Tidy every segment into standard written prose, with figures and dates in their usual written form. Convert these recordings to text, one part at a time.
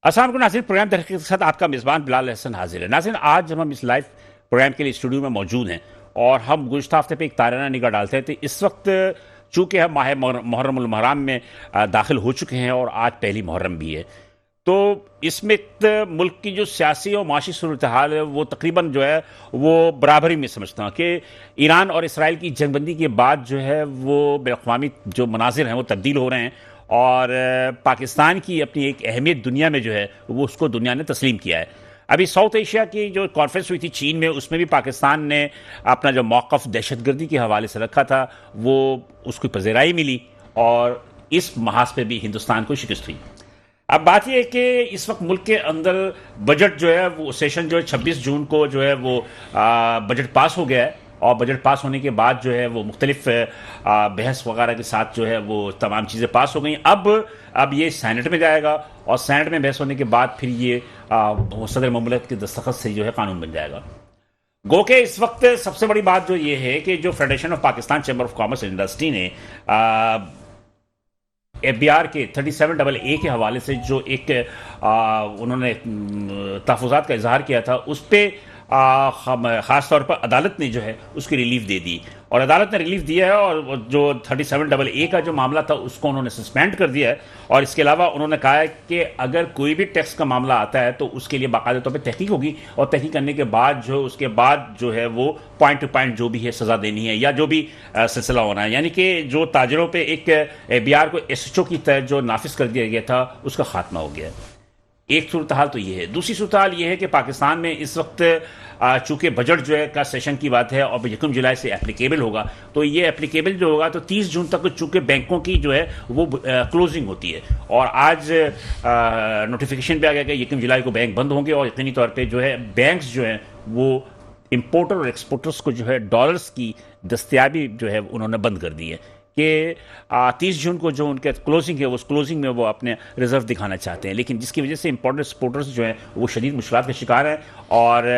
अस्सलाम वालेकुम नाज़रीन, प्रोग्राम तहरीक के साथ आपका मेज़बान बिलाल हसन हाजिर है। नाज़रीन, आज जब हम इस लाइव प्रोग्राम के लिए स्टूडियो में मौजूद हैं और हम गुज़िश्ता हफ्ते पे एक ताराना निगाह डालते हैं, तो इस वक्त चूँकि हम माह मुहर्रम उल मुहर्रम में दाखिल हो चुके हैं और आज पहली मुहर्रम भी है, तो इसमें मुल्क की जो सियासी और माशी सूरत हाल है वो तकरीबन जो है वो बराबरी में समझता हूँ कि ईरान और इसराइल की जंगबंदी के बाद जो है वो बैनुल-अक़वामी जो मनाजिर हैं वो तब्दील हो रहे हैं और पाकिस्तान की अपनी एक अहमियत दुनिया में जो है वो उसको दुनिया ने तस्लीम किया है। अभी साउथ एशिया की जो कॉन्फ्रेंस हुई थी चीन में, उसमें भी पाकिस्तान ने अपना जो मौक़िफ़ दहशतगर्दी के हवाले से रखा था वो उसको पज़ीराई मिली और इस महाज पे भी हिंदुस्तान को शिकस्त हुई। अब बात यह है कि इस वक्त मुल्क के अंदर बजट जो है वो सेशन जो है 26 जून को जो है वो बजट पास हो गया है और बजट पास होने के बाद जो है वो मुख्तलिफ बहस वगैरह के साथ जो है वो तमाम चीज़ें पास हो गई। अब ये सैनेट में जाएगा और सैनेट में बहस होने के बाद फिर ये सदर ममलकत के दस्तखत से जो है कानून बन जाएगा। गो के इस वक्त सबसे बड़ी बात जो ये है कि जो federation of Pakistan chamber of commerce and industry ने FBR के 37AA के हवाले से जो एक उन्होंने तहफ़्फ़ुज़ात का इजहार किया था, उस पर ख़ास तौर पर अदालत ने जो है उसकी रिलीफ दे दी और अदालत ने रिलीफ दिया है और जो 37AA का जो मामला था उसको उन्होंने सस्पेंड कर दिया है। और इसके अलावा उन्होंने कहा है कि अगर कोई भी टैक्स का मामला आता है तो उसके लिए बाकायदा तौर पर तहकीक होगी और तहकीक करने के बाद जो उसके बाद जो है वो पॉइंट टू पॉइंट जो भी है सज़ा देनी है या जो भी सिलसिला होना है, यानी कि जो ताजरों पर एक FBR को SHO की तहत जो नाफिज कर दिया गया था उसका खात्मा हो गया है। एक सूरत हाल तो ये है। दूसरी सूरत हाल ये है कि पाकिस्तान में इस वक्त चूंकि बजट जो है का सेशन की बात है और 1 जुलाई से एप्लीकेबल होगा, तो ये एप्लीकेबल जो होगा तो 30 जून तक चूंकि बैंकों की जो है वो क्लोजिंग होती है और आज नोटिफिकेशन पे आ गया कि 1 जुलाई को बैंक बंद होंगे और यकीनी तौर पे जो है बैंक्स जो है वो इम्पोर्टर और एक्सपोर्टर्स को जो है डॉलर्स की दस्तयाबी जो है उन्होंने बंद कर दी है कि 30 जून को जो उनके क्लोजिंग है उस क्लोजिंग में वो अपने रिजर्व दिखाना चाहते हैं, लेकिन जिसकी वजह से इंपोर्टेड एक्सपोर्टर्स जो हैं वो शदीद मुश्किलात का शिकार हैं और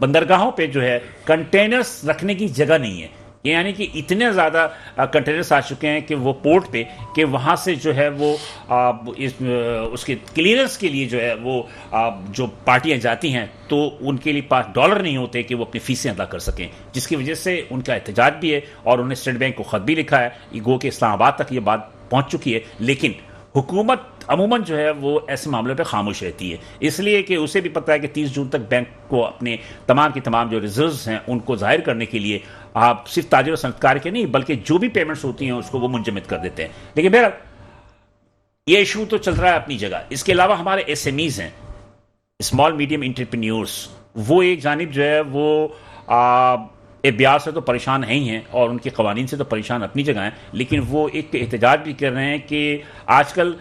बंदरगाहों पे जो है कंटेनर्स रखने की जगह नहीं है। यानी कि इतने ज़्यादा कंटेनर्स आ चुके हैं कि वो पोर्ट पे कि वहाँ से जो है वो उसके क्लियरेंस के लिए जो है वो जो पार्टियाँ जाती हैं तो उनके लिए पास डॉलर नहीं होते कि वो अपनी फीसें अदा कर सकें, जिसकी वजह से उनका एहतजाज भी है और उन्होंने स्टेट बैंक को ख़त भी लिखा है। गो के इस्लामाबाद तक ये बात पहुँच चुकी है, लेकिन हुकूमत अमूमन जो है वो ऐसे मामलों पे खामोश रहती है, इसलिए कि उसे भी पता है कि 30 जून तक बैंक को अपने तमाम की तमाम जो रिजर्व्स हैं उनको जाहिर करने के लिए आप सिर्फ ताजिर और सनतकार के नहीं बल्कि जो भी पेमेंट्स होती हैं उसको वो मुंजमद कर देते हैं। लेकिन बहरहाल ये इशू तो चल रहा है अपनी जगह। इसके अलावा हमारे SMEs हैं, स्मॉल मीडियम एंटरप्रेन्योर्स, वो एक जानिब जो है वो FBR से तो परेशान है ही हैं और उनके कवानीन से तो परेशान अपनी जगह हैं, लेकिन वो एक एहतजाज भी कर रहे हैं कि आजकल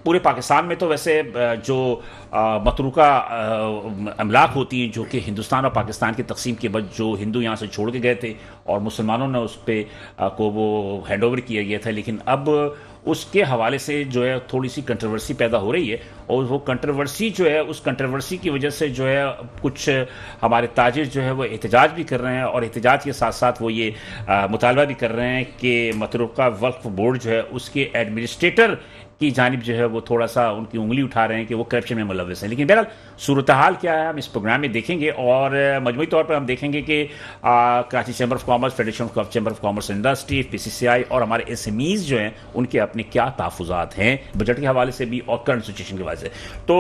पूरे पाकिस्तान में तो वैसे जो मतरूका अमलाक होती हैं जो कि हिंदुस्तान और पाकिस्तान की तकसीम के बाद जो हिंदू यहाँ से छोड़ के गए थे और मुसलमानों ने उस पर को वो हैंड ओवर किया गया था, लेकिन अब उसके हवाले से जो है थोड़ी सी कंट्रोवर्सी पैदा हो रही है और वो कंट्रोवर्सी जो है उस कंट्रोवर्सी की वजह से जो है कुछ हमारे ताजिर जो है वो एहतजाज भी कर रहे हैं और एहतजाज के साथ साथ वो ये मुतालबा भी कर रहे हैं कि मतरूका वक्फ बोर्ड जो है उसके एडमिनिस्ट्रेटर की जानिब जो है वो थोड़ा सा उनकी उंगली उठा रहे हैं कि वो करप्शन में मुलव्वस हैं। लेकिन बहरहाल सूरत हाल क्या है हम इस प्रोग्राम में देखेंगे और मजमूई तौर पर हम देखेंगे कि Karachi chamber of commerce, federation of chamber of commerce industry, PCCI और हमारे SMEs जो हैं उनके अपने क्या तहफ़्फ़ुज़ात हैं बजट के हवाले से भी और करंट सिचुएशन के हवाले से। तो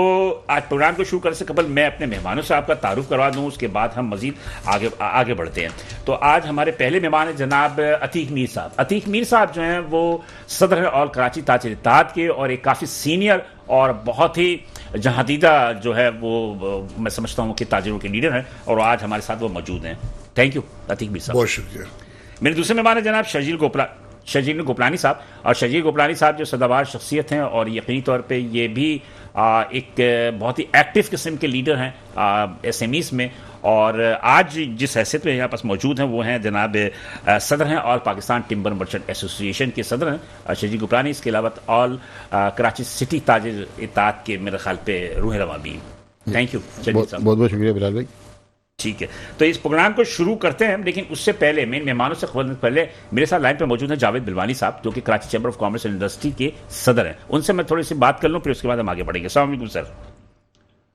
आज प्रोग्राम को शुरू करने से कबल मैं अपने मेहमानों से आपका तारुफ करवा दूँ, उसके बाद हम मज़ीद आगे बढ़ते हैं। तो आज हमारे पहले मेहमान हैं जनाब अतीक मीर साहब। अतीक मीर साहब जो हैं वो सदर और कराची ताजिर इत्तेहाद के और एक काफ़ी सीनियर और बहुत ही जहादीदा जो है वो मैं समझता हूँ कि ताजिरों के लीडर हैं और आज हमारे साथ वो मौजूद हैं। थैंक यू अतीक मीर साहब। बहुत शुक्रिया। मेरे दूसरे मेहमान हैं जनाब शर्जील गोपलानी साहब। और शर्जील गोपलानी साहब जो सदाबहार शख्सियत हैं और यकीनी तौर पे ये भी एक बहुत ही एक्टिव किस्म के लीडर हैं SMEs में और आज जिस हैसियत में यहाँ पास मौजूद हैं वो हैं जनाब सदर हैं all Pakistan timber merchant association के सदर हैं शर्जील गोपलानी। इसके अलावा ऑल कराची सिटी ताजिर इत्तेहाद के मेरे ख्याल पे रूह रवा भी। थैंक यू शर्जील साहब। बहुत बहुत शुक्रिया बिलाल भाई। ठीक है, तो इस प्रोग्राम को शुरू करते हैं, लेकिन उससे पहले मेन मेहमानों से खबर पहले मेरे साथ लाइन पे मौजूद हैं जावेद बिलवानी साहब, जो कि Karachi chamber of commerce and industry के सदर हैं। उनसे मैं थोड़ी सी बात कर लूं, फिर उसके बाद हम आगे बढ़ेंगे। अस्सलाम वालेकुम सर।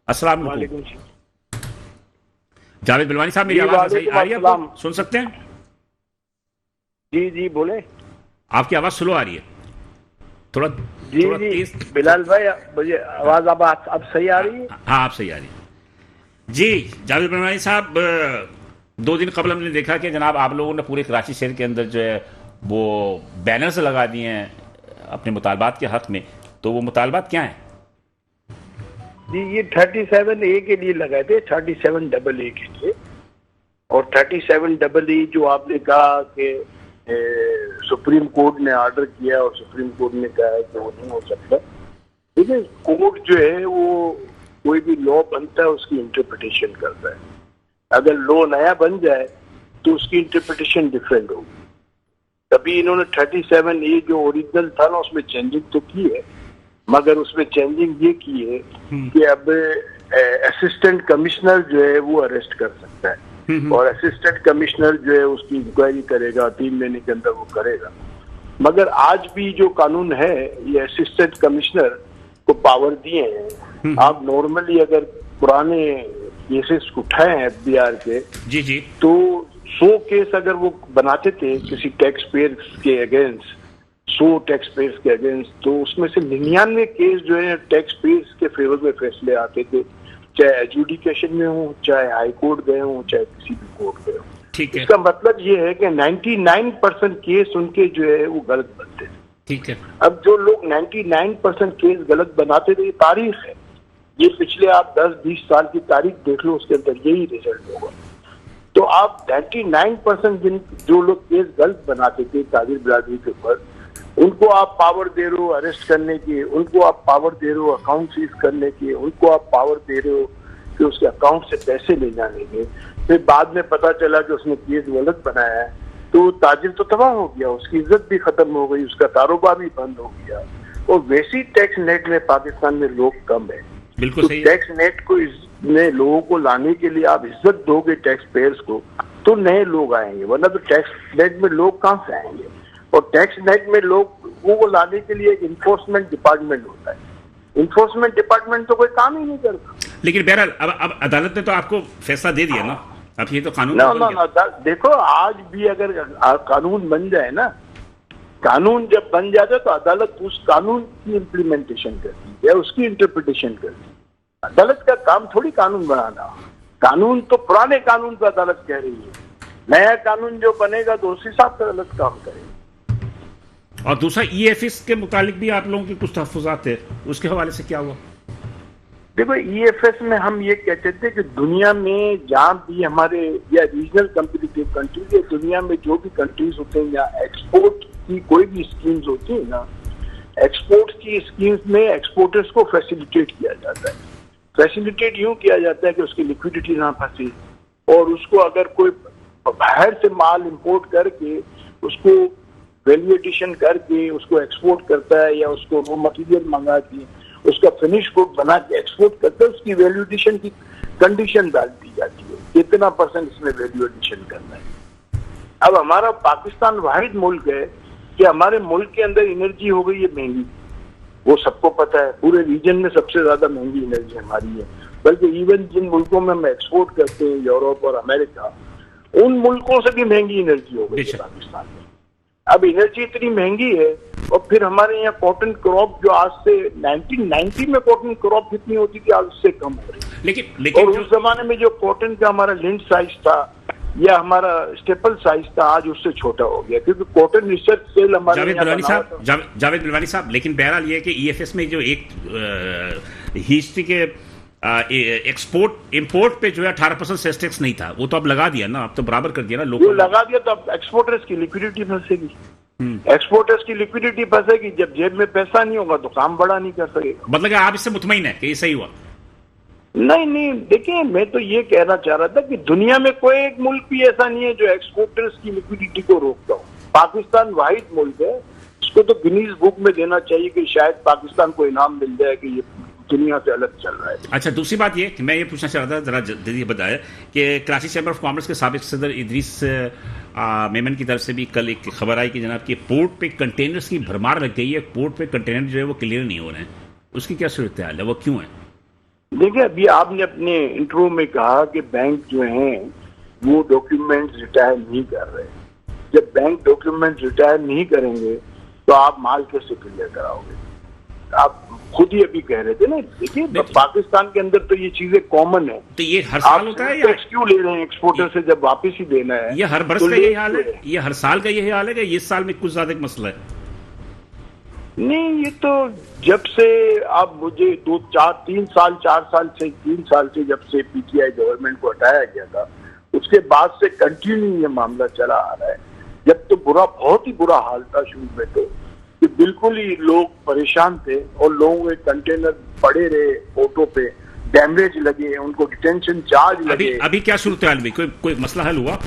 अस्सलाम वालेकुम जावेद बिलवानी साहब, मेरी आवाज सही आ रही है? आपको सुन सकते हैं? जी जी बोले। आपकी आवाज स्लो आ रही है, थोड़ा जी जी बिलाल भाई, मुझे आवाज अब सही आ रही है? हाँ, आप सही आ रही है जी। जावेद बिलवानी साहब, 2 दिन कबल हमने देखा कि जनाब आप लोगों ने पूरे कराची शहर के अंदर जो है वो बैनर्स लगा दिए हैं अपने मुतालबात के हक में, तो वो मुतालबात क्या है? जी, ये 37A के लिए लगाए थे, 37AA के लिए। और 37AA जो आपने कहा कि सुप्रीम कोर्ट ने ऑर्डर किया और सुप्रीम कोर्ट ने कहा है कि वो नहीं हो सकता। ठीक है, कोर्ट जो है वो कोई भी लॉ बनता है उसकी इंटरप्रिटेशन करता है। अगर लॉ नया बन जाए तो उसकी इंटरप्रिटेशन डिफरेंट होगी। तभी इन्होंने 37A जो ओरिजिनल था ना उसमें चेंजिंग तो की है, मगर उसमें चेंजिंग ये की है कि अब असिस्टेंट कमिश्नर जो है वो अरेस्ट कर सकता है और असिस्टेंट कमिश्नर जो है उसकी इंक्वायरी करेगा, 3 महीने के अंदर वो करेगा। मगर आज भी जो कानून है ये असिस्टेंट कमिश्नर को पावर दिए हैं। आप नॉर्मली अगर पुराने केसेस उठाए हैं FBI के, जी जी, तो 100 केस अगर वो बनाते थे किसी टैक्स पेयर के अगेंस्ट, 100 टैक्स पेयर्स के अगेंस्ट, तो उसमें से 99 केस जो है टैक्स पेयर्स के फेवर में फैसले आते थे, चाहे एजुडिकेशन में हो, चाहे हाई कोर्ट गए हो, चाहे किसी भी कोर्ट गए हो। ठीक है, इसका मतलब ये है कि 99% केस उनके जो है वो गलत बनते थे। ठीक है। अब जो लोग 99% केस गलत बनाते थे, ये तारीख है, ये पिछले आप 10-20 साल की तारीख देख लो, उसके अंदर यही रिजल्ट होगा। तो आप 99% जो लोग केस गलत बनाते थे ताजिर बिरादरी के ऊपर, उनको आप पावर दे रहे हो अरेस्ट करने की, उनको आप पावर दे रहे हो अकाउंट सीज करने की, उनको आप पावर दे रहे हो कि उसके अकाउंट से पैसे ले जाने के। फिर बाद में पता चला कि उसने केस गलत बनाया है, तो ताजिर तो तबाह हो गया, उसकी इज्जत भी खत्म हो गई, उसका कारोबार भी बंद हो गया। और वैसी टैक्स नेट में पाकिस्तान में लोग कम है। बिल्कुल तो सही। टैक्स नेट को में लोगों को लाने के लिए आप इज्जत दोगे टैक्स पेयर्स को, तो नए लोग आएंगे, वरना तो टैक्स नेट में लोग कहाँ से आएंगे? और टैक्स नेट में लोगों को लाने के लिए एक इन्फोर्समेंट डिपार्टमेंट होता है। इन्फोर्समेंट डिपार्टमेंट तो कोई काम ही नहीं करता। लेकिन बहरहाल अब अदालत ने तो आपको फैसला दे दिया ना, अब ये तो कानून ना, देखो आज भी अगर कानून बन जाए ना, कानून जब बन जाता है तो अदालत उस कानून की इम्प्लीमेंटेशन करती है, उसकी इंटरप्रिटेशन करती है। अदालत का काम थोड़ी कानून बनाना, कानून तो पुराने कानून पर अदालत कह रही है, नया कानून जो बनेगा तो उस हिसाब से अदालत काम करेगी। और दूसरा EFS के मुतालिक भी आप लोगों के कुछ तहफ़्फ़ुज़ात थे, उसके हवाले से क्या हुआ? देखो, EFS में हम ये कहते थे कि दुनिया में जहाँ भी हमारे या रीजनल कम्पिटिटिव कंट्रीज या दुनिया में जो भी कंट्रीज होते हैं या एक्सपोर्ट की कोई भी स्कीम्स होती है ना, एक्सपोर्ट की स्कीम्स में एक्सपोर्टर्स को फैसिलिटेट किया जाता है। फैसिलिटेट यूं किया जाता है कि उसकी लिक्विडिटी ना फंसे, और उसको अगर कोई बाहर से माल इंपोर्ट करके उसको वैल्यू एडिशन करके उसको एक्सपोर्ट करता है या उसको रॉ मटेरियल मंगा के उसका फिनिश गुड बना के एक्सपोर्ट करता है, उसकी वैल्यू एडिशन की कंडीशन डाल दी जाती है, कितना % इसमें वैल्यू एडिशन करना है। अब हमारा पाकिस्तान वाहिद मुल्क है कि हमारे मुल्क के अंदर एनर्जी हो गई है महंगी, वो सबको पता है, पूरे रीजन में सबसे ज्यादा महंगी एनर्जी हमारी है। बल्कि इवन जिन मुल्कों में हम एक्सपोर्ट करते हैं, यूरोप और अमेरिका, उन मुल्कों से भी महंगी एनर्जी हो गई है पाकिस्तान में। अब एनर्जी इतनी महंगी है, और फिर हमारे यहाँ कॉटन क्रॉप जो आज से 1990 में कॉटन क्रॉप जितनी होती थी आज उससे कम हो रही है। लेकिन और उस जमाने में जो कॉटन का हमारा लिंट साइज था या हमारा स्टेपल साइज था, आज उससे छोटा हो गया, क्योंकि कॉटन रिसर्च सेल हमारे जावेद बिलवानी साहब, लेकिन बहरहाल ये है कि EFS में जो एक हिस्ट्री के एक्सपोर्ट इंपोर्ट पे जो है 18% सेस टैक्स नहीं था, वो तो अब लगा दिया ना, अब तो बराबर कर दिया ना लोगों ने। लगा दिया तो अब एक्सपोर्टर्स की लिक्विडिटी फंसेगी, एक्सपोर्टर्स की लिक्विडिटी फंसेगी। जब जेब में पैसा नहीं होगा तो काम बड़ा नहीं कर सकेगा। मतलब कि आप इससे मुतमईन है कि ये सही हुआ? नहीं, देखिए, मैं तो ये कहना चाह रहा था कि दुनिया में कोई एक मुल्क भी ऐसा नहीं है जो एक्सपोर्टर्स की लिक्विडिटी को रोकता हो। पाकिस्तान वाहिद मुल्क है, इसको तो गिनीज बुक में देना चाहिए कि शायद पाकिस्तान को इनाम मिल जाए कि ये दुनिया से अलग चल रहा है। अच्छा, दूसरी बात ये कि मैं ये पूछना चाह रहा था, जरा जल्दी बताया कि कराची चैम्बर ऑफ कॉमर्स के साबिक सदर इदरीस मेमन की तरफ से भी कल एक खबर आई कि जनाब कि पोर्ट पे कंटेनर्स की भरमार लग गई है, पोर्ट पे कंटेनर जो है वो क्लियर नहीं हो रहे हैं, उसकी क्या सूरत हाल है, वो क्यों है? देखिए, अभी आपने अपने इंटरव्यू में कहा कि बैंक जो हैं वो डॉक्यूमेंट्स रिटायर नहीं कर रहे। जब बैंक डॉक्यूमेंट्स रिटायर नहीं करेंगे तो आप माल कैसे क्लियर कराओगे? आप खुद ही अभी कह रहे थे ना। देखिए, पाकिस्तान के अंदर तो ये चीजें कॉमन है। तो ये हर साल होता है या टैक्स क्यों ले रहे हैं एक्सपोर्टर से जब वापस ही देना है? ये हर बरस तो का यही हाल है? ये हर साल का यही हाल है कि इस साल में कुछ ज्यादा मसला है? नहीं, ये तो जब से आप मुझे 3 साल से जब से पीटीआई गवर्नमेंट को हटाया गया था उसके बाद से कंटिन्यू ये मामला चला आ रहा है। जब तो बहुत ही बुरा हाल था शुरू में, तो कि बिल्कुल ही लोग परेशान थे और लोगों के कंटेनर पड़े रहे ऑटो पे, डैमेज लगे, उनको डिटेंशन चार्ज लगे। अभी क्या सूरत हाल हुई? कोई मसला हल हुआ?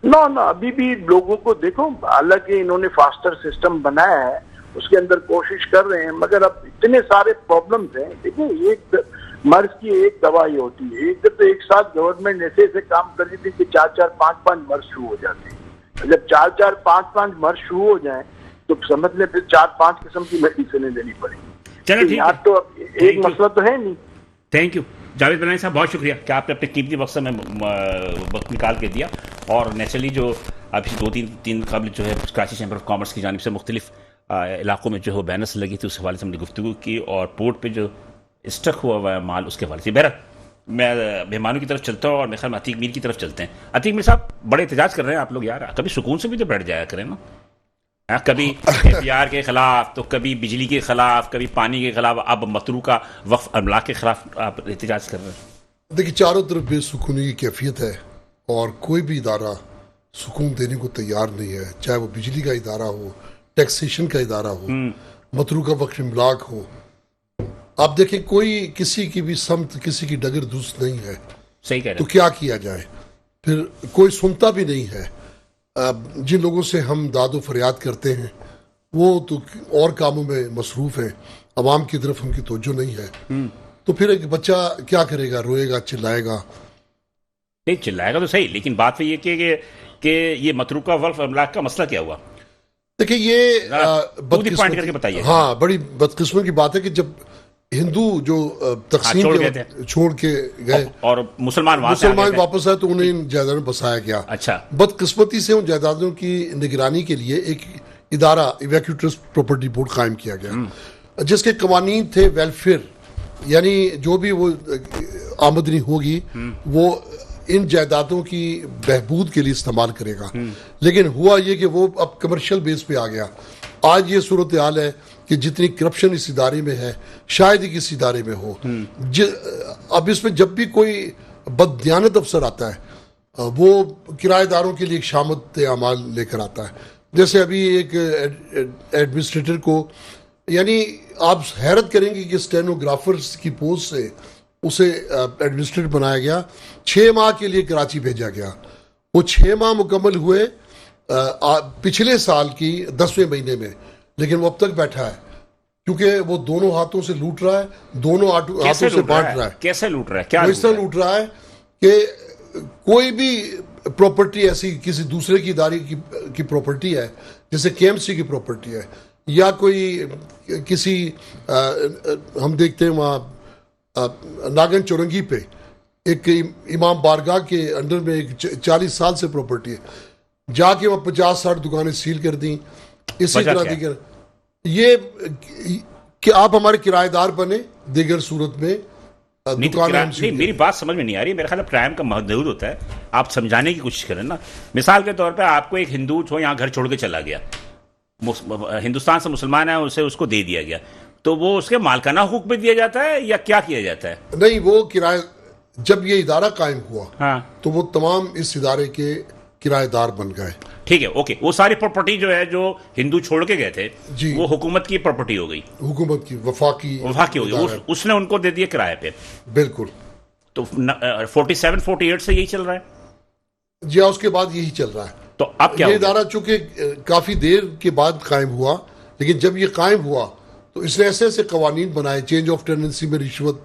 ना अभी भी लोगों को देखो, हालांकि इन्होंने फास्टर सिस्टम बनाया है, उसके अंदर कोशिश कर रहे हैं, मगर अब इतने सारे प्रॉब्लम्स हैं। देखिए, एक मर्ज की एक दवाई होती है। एक साथ गवर्नमेंट ऐसे काम कर रही थी कि 4-4, 5-5 मर्ज शुरू हो जाते हैं। जब 4-4, 5-5 मर्ज शुरू हो जाए तो समझ लें फिर 4-5 किस्म की मेडिसिन लेनी पड़ेगी। चलो ठीक है, तो अब एक मसला तो है नहीं। थैंक यू जावेद बनानी साहब, बहुत शुक्रिया कि आपने अपने कीमती वक्त निकाल के दिया। और नेचुरली जो अभी 2-3 कबल जो है कराची चैम्बर ऑफ कॉमर्स की जानिब से मुख्तलिफ इलाकों में जो है बैनर्स लगी थी, उस हवाले से हमने गुफ्तगू की, और पोर्ट पे जो स्टक हुआ है माल उसके हवाले से। बहरहाल मैं मेहमानों की तरफ चलता हूँ और मेरे ख्याल में अतीक मीर की तरफ चलते हैं। अतीक मीर साहब, बड़े एहतजाज कर रहे हैं आप लोग यार, कभी सुकून से भी तो बैठ जाया करें ना। कभी एफआईआर के खिलाफ, तो कभी बिजली के खिलाफ, कभी पानी के खिलाफ, अब मतरूका वक्फ अमलाक के खिलाफ आप एहतजाज कर रहे हैं। देखिए, चारों तरफ बेसुकूनी की कैफियत है और कोई भी इदारा सुकून देने को तैयार नहीं है, चाहे वो बिजली का इदारा हो, टैक्सेशन का इदारा हो, मतरूका वक्फ अमलाक हो। आप देखें, कोई किसी की भी समत, किसी की डगर दुरुस्त नहीं है। सही कह रहे हैं। तो क्या किया जाए? फिर कोई सुनता भी नहीं है। जिन लोगों से हम दादो फरियाद करते हैं वो तो और कामों में मसरूफ हैं, अवाम की तरफ उनकी तवज्जो नहीं है। तो फिर एक बच्चा क्या करेगा? रोएगा, चिल्लाएगा? नहीं, चिल्लाएगा तो सही, लेकिन बात तो ये कि ये मतरूका वक्फ अमलाक का मसला क्या हुआ? देखिए, ये पॉइंट करके बताइए। हाँ, बड़ी बदकिस्मत की बात है कि जब हिंदू जो तकसीम छोड़ के गए और मुसलमान वापस आए तो उन्हें इन जायदादों में बसाया गया। अच्छा, बदकिस्मती से उन जायदादों की निगरानी के लिए एक इदारा इवैक्यूएटर्स प्रॉपर्टी बोर्ड कायम किया गया, जिसके कवानीन थे वेलफेयर, यानी जो भी वो आमदनी होगी वो इन जायदादों की बहबूद के लिए इस्तेमाल करेगा। लेकिन हुआ ये कि वो अब कमर्शियल बेस पे आ गया। आज ये सूरत हाल है कि जितनी करप्शन इस इदारे में है शायद ही किस इदारे में हो। अब इसमें जब भी कोई बददियानत अफसर आता है वो किराएदारों के लिए एक शामत अमाल लेकर आता है। जैसे अभी एक एडमिनिस्ट्रेटर को, यानी आप हैरत करेंगे कि स्टेनोग्राफर्स की पोस्ट से उसे एडमिनिस्ट्रेटर बनाया गया, 6 माह के लिए कराची भेजा गया। वो 6 माह मुकम्मल हुए पिछले साल की 10वें महीने में, लेकिन वो अब तक बैठा है क्योंकि वो दोनों हाथों से लूट रहा है, दोनों हाथों से बांट रहा है। कैसे लूट रहा है? क्या इस तरह लूट रहा है कि कोई भी प्रॉपर्टी ऐसी किसी दूसरे की इदारे की प्रॉपर्टी है, जैसे केएमसी की प्रॉपर्टी है, या कोई किसी हम देखते हैं वहाँ नागन चौरंगी पे एक इमाम बारगाह के अंडर में एक 40 साल से प्रॉपर्टी है, जाके वहाँ 50-60 दुकानें सील कर दी। इसी तरह दीगर ये कि आप हमारे किराएदार बने, दीगर सूरत में नहीं, मेरी बात समझ में नहीं आ रही। मेरे ख्याल में प्राइम का महदूद होता है, आप समझाने की कोशिश करें ना। मिसाल के तौर पे आपको एक हिंदू जो यहाँ घर छोड़ के चला गया, हिंदुस्तान से मुसलमान है, उसे उसको दे दिया गया, तो वो उसके मालकाना हुक्म पे दिया जाता है या क्या किया जाता है? नहीं, वो किराए, जब ये इदारा कायम हुआ हाँ, तो वो तमाम इस इदारे के किराएदार बन गए। ठीक है, ओके। वो सारी प्रॉपर्टी जो है जो हिंदू छोड़ के गए थे जी, वो हुकूमत की प्रॉपर्टी हो गई, हुकूमत की वफाकी हो गई, उसने उनको दे दिया किराए पे। बिल्कुल। तो 47-48 से यही चल रहा है जी हाँ, उसके बाद यही चल रहा है। तो अब क्या ये इदारा चूंकि काफी देर के बाद कायम हुआ, लेकिन जब ये कायम हुआ तो इसने ऐसे ऐसे कवानीन बनाए, चेंज ऑफ टेनेंसी में रिश्वत,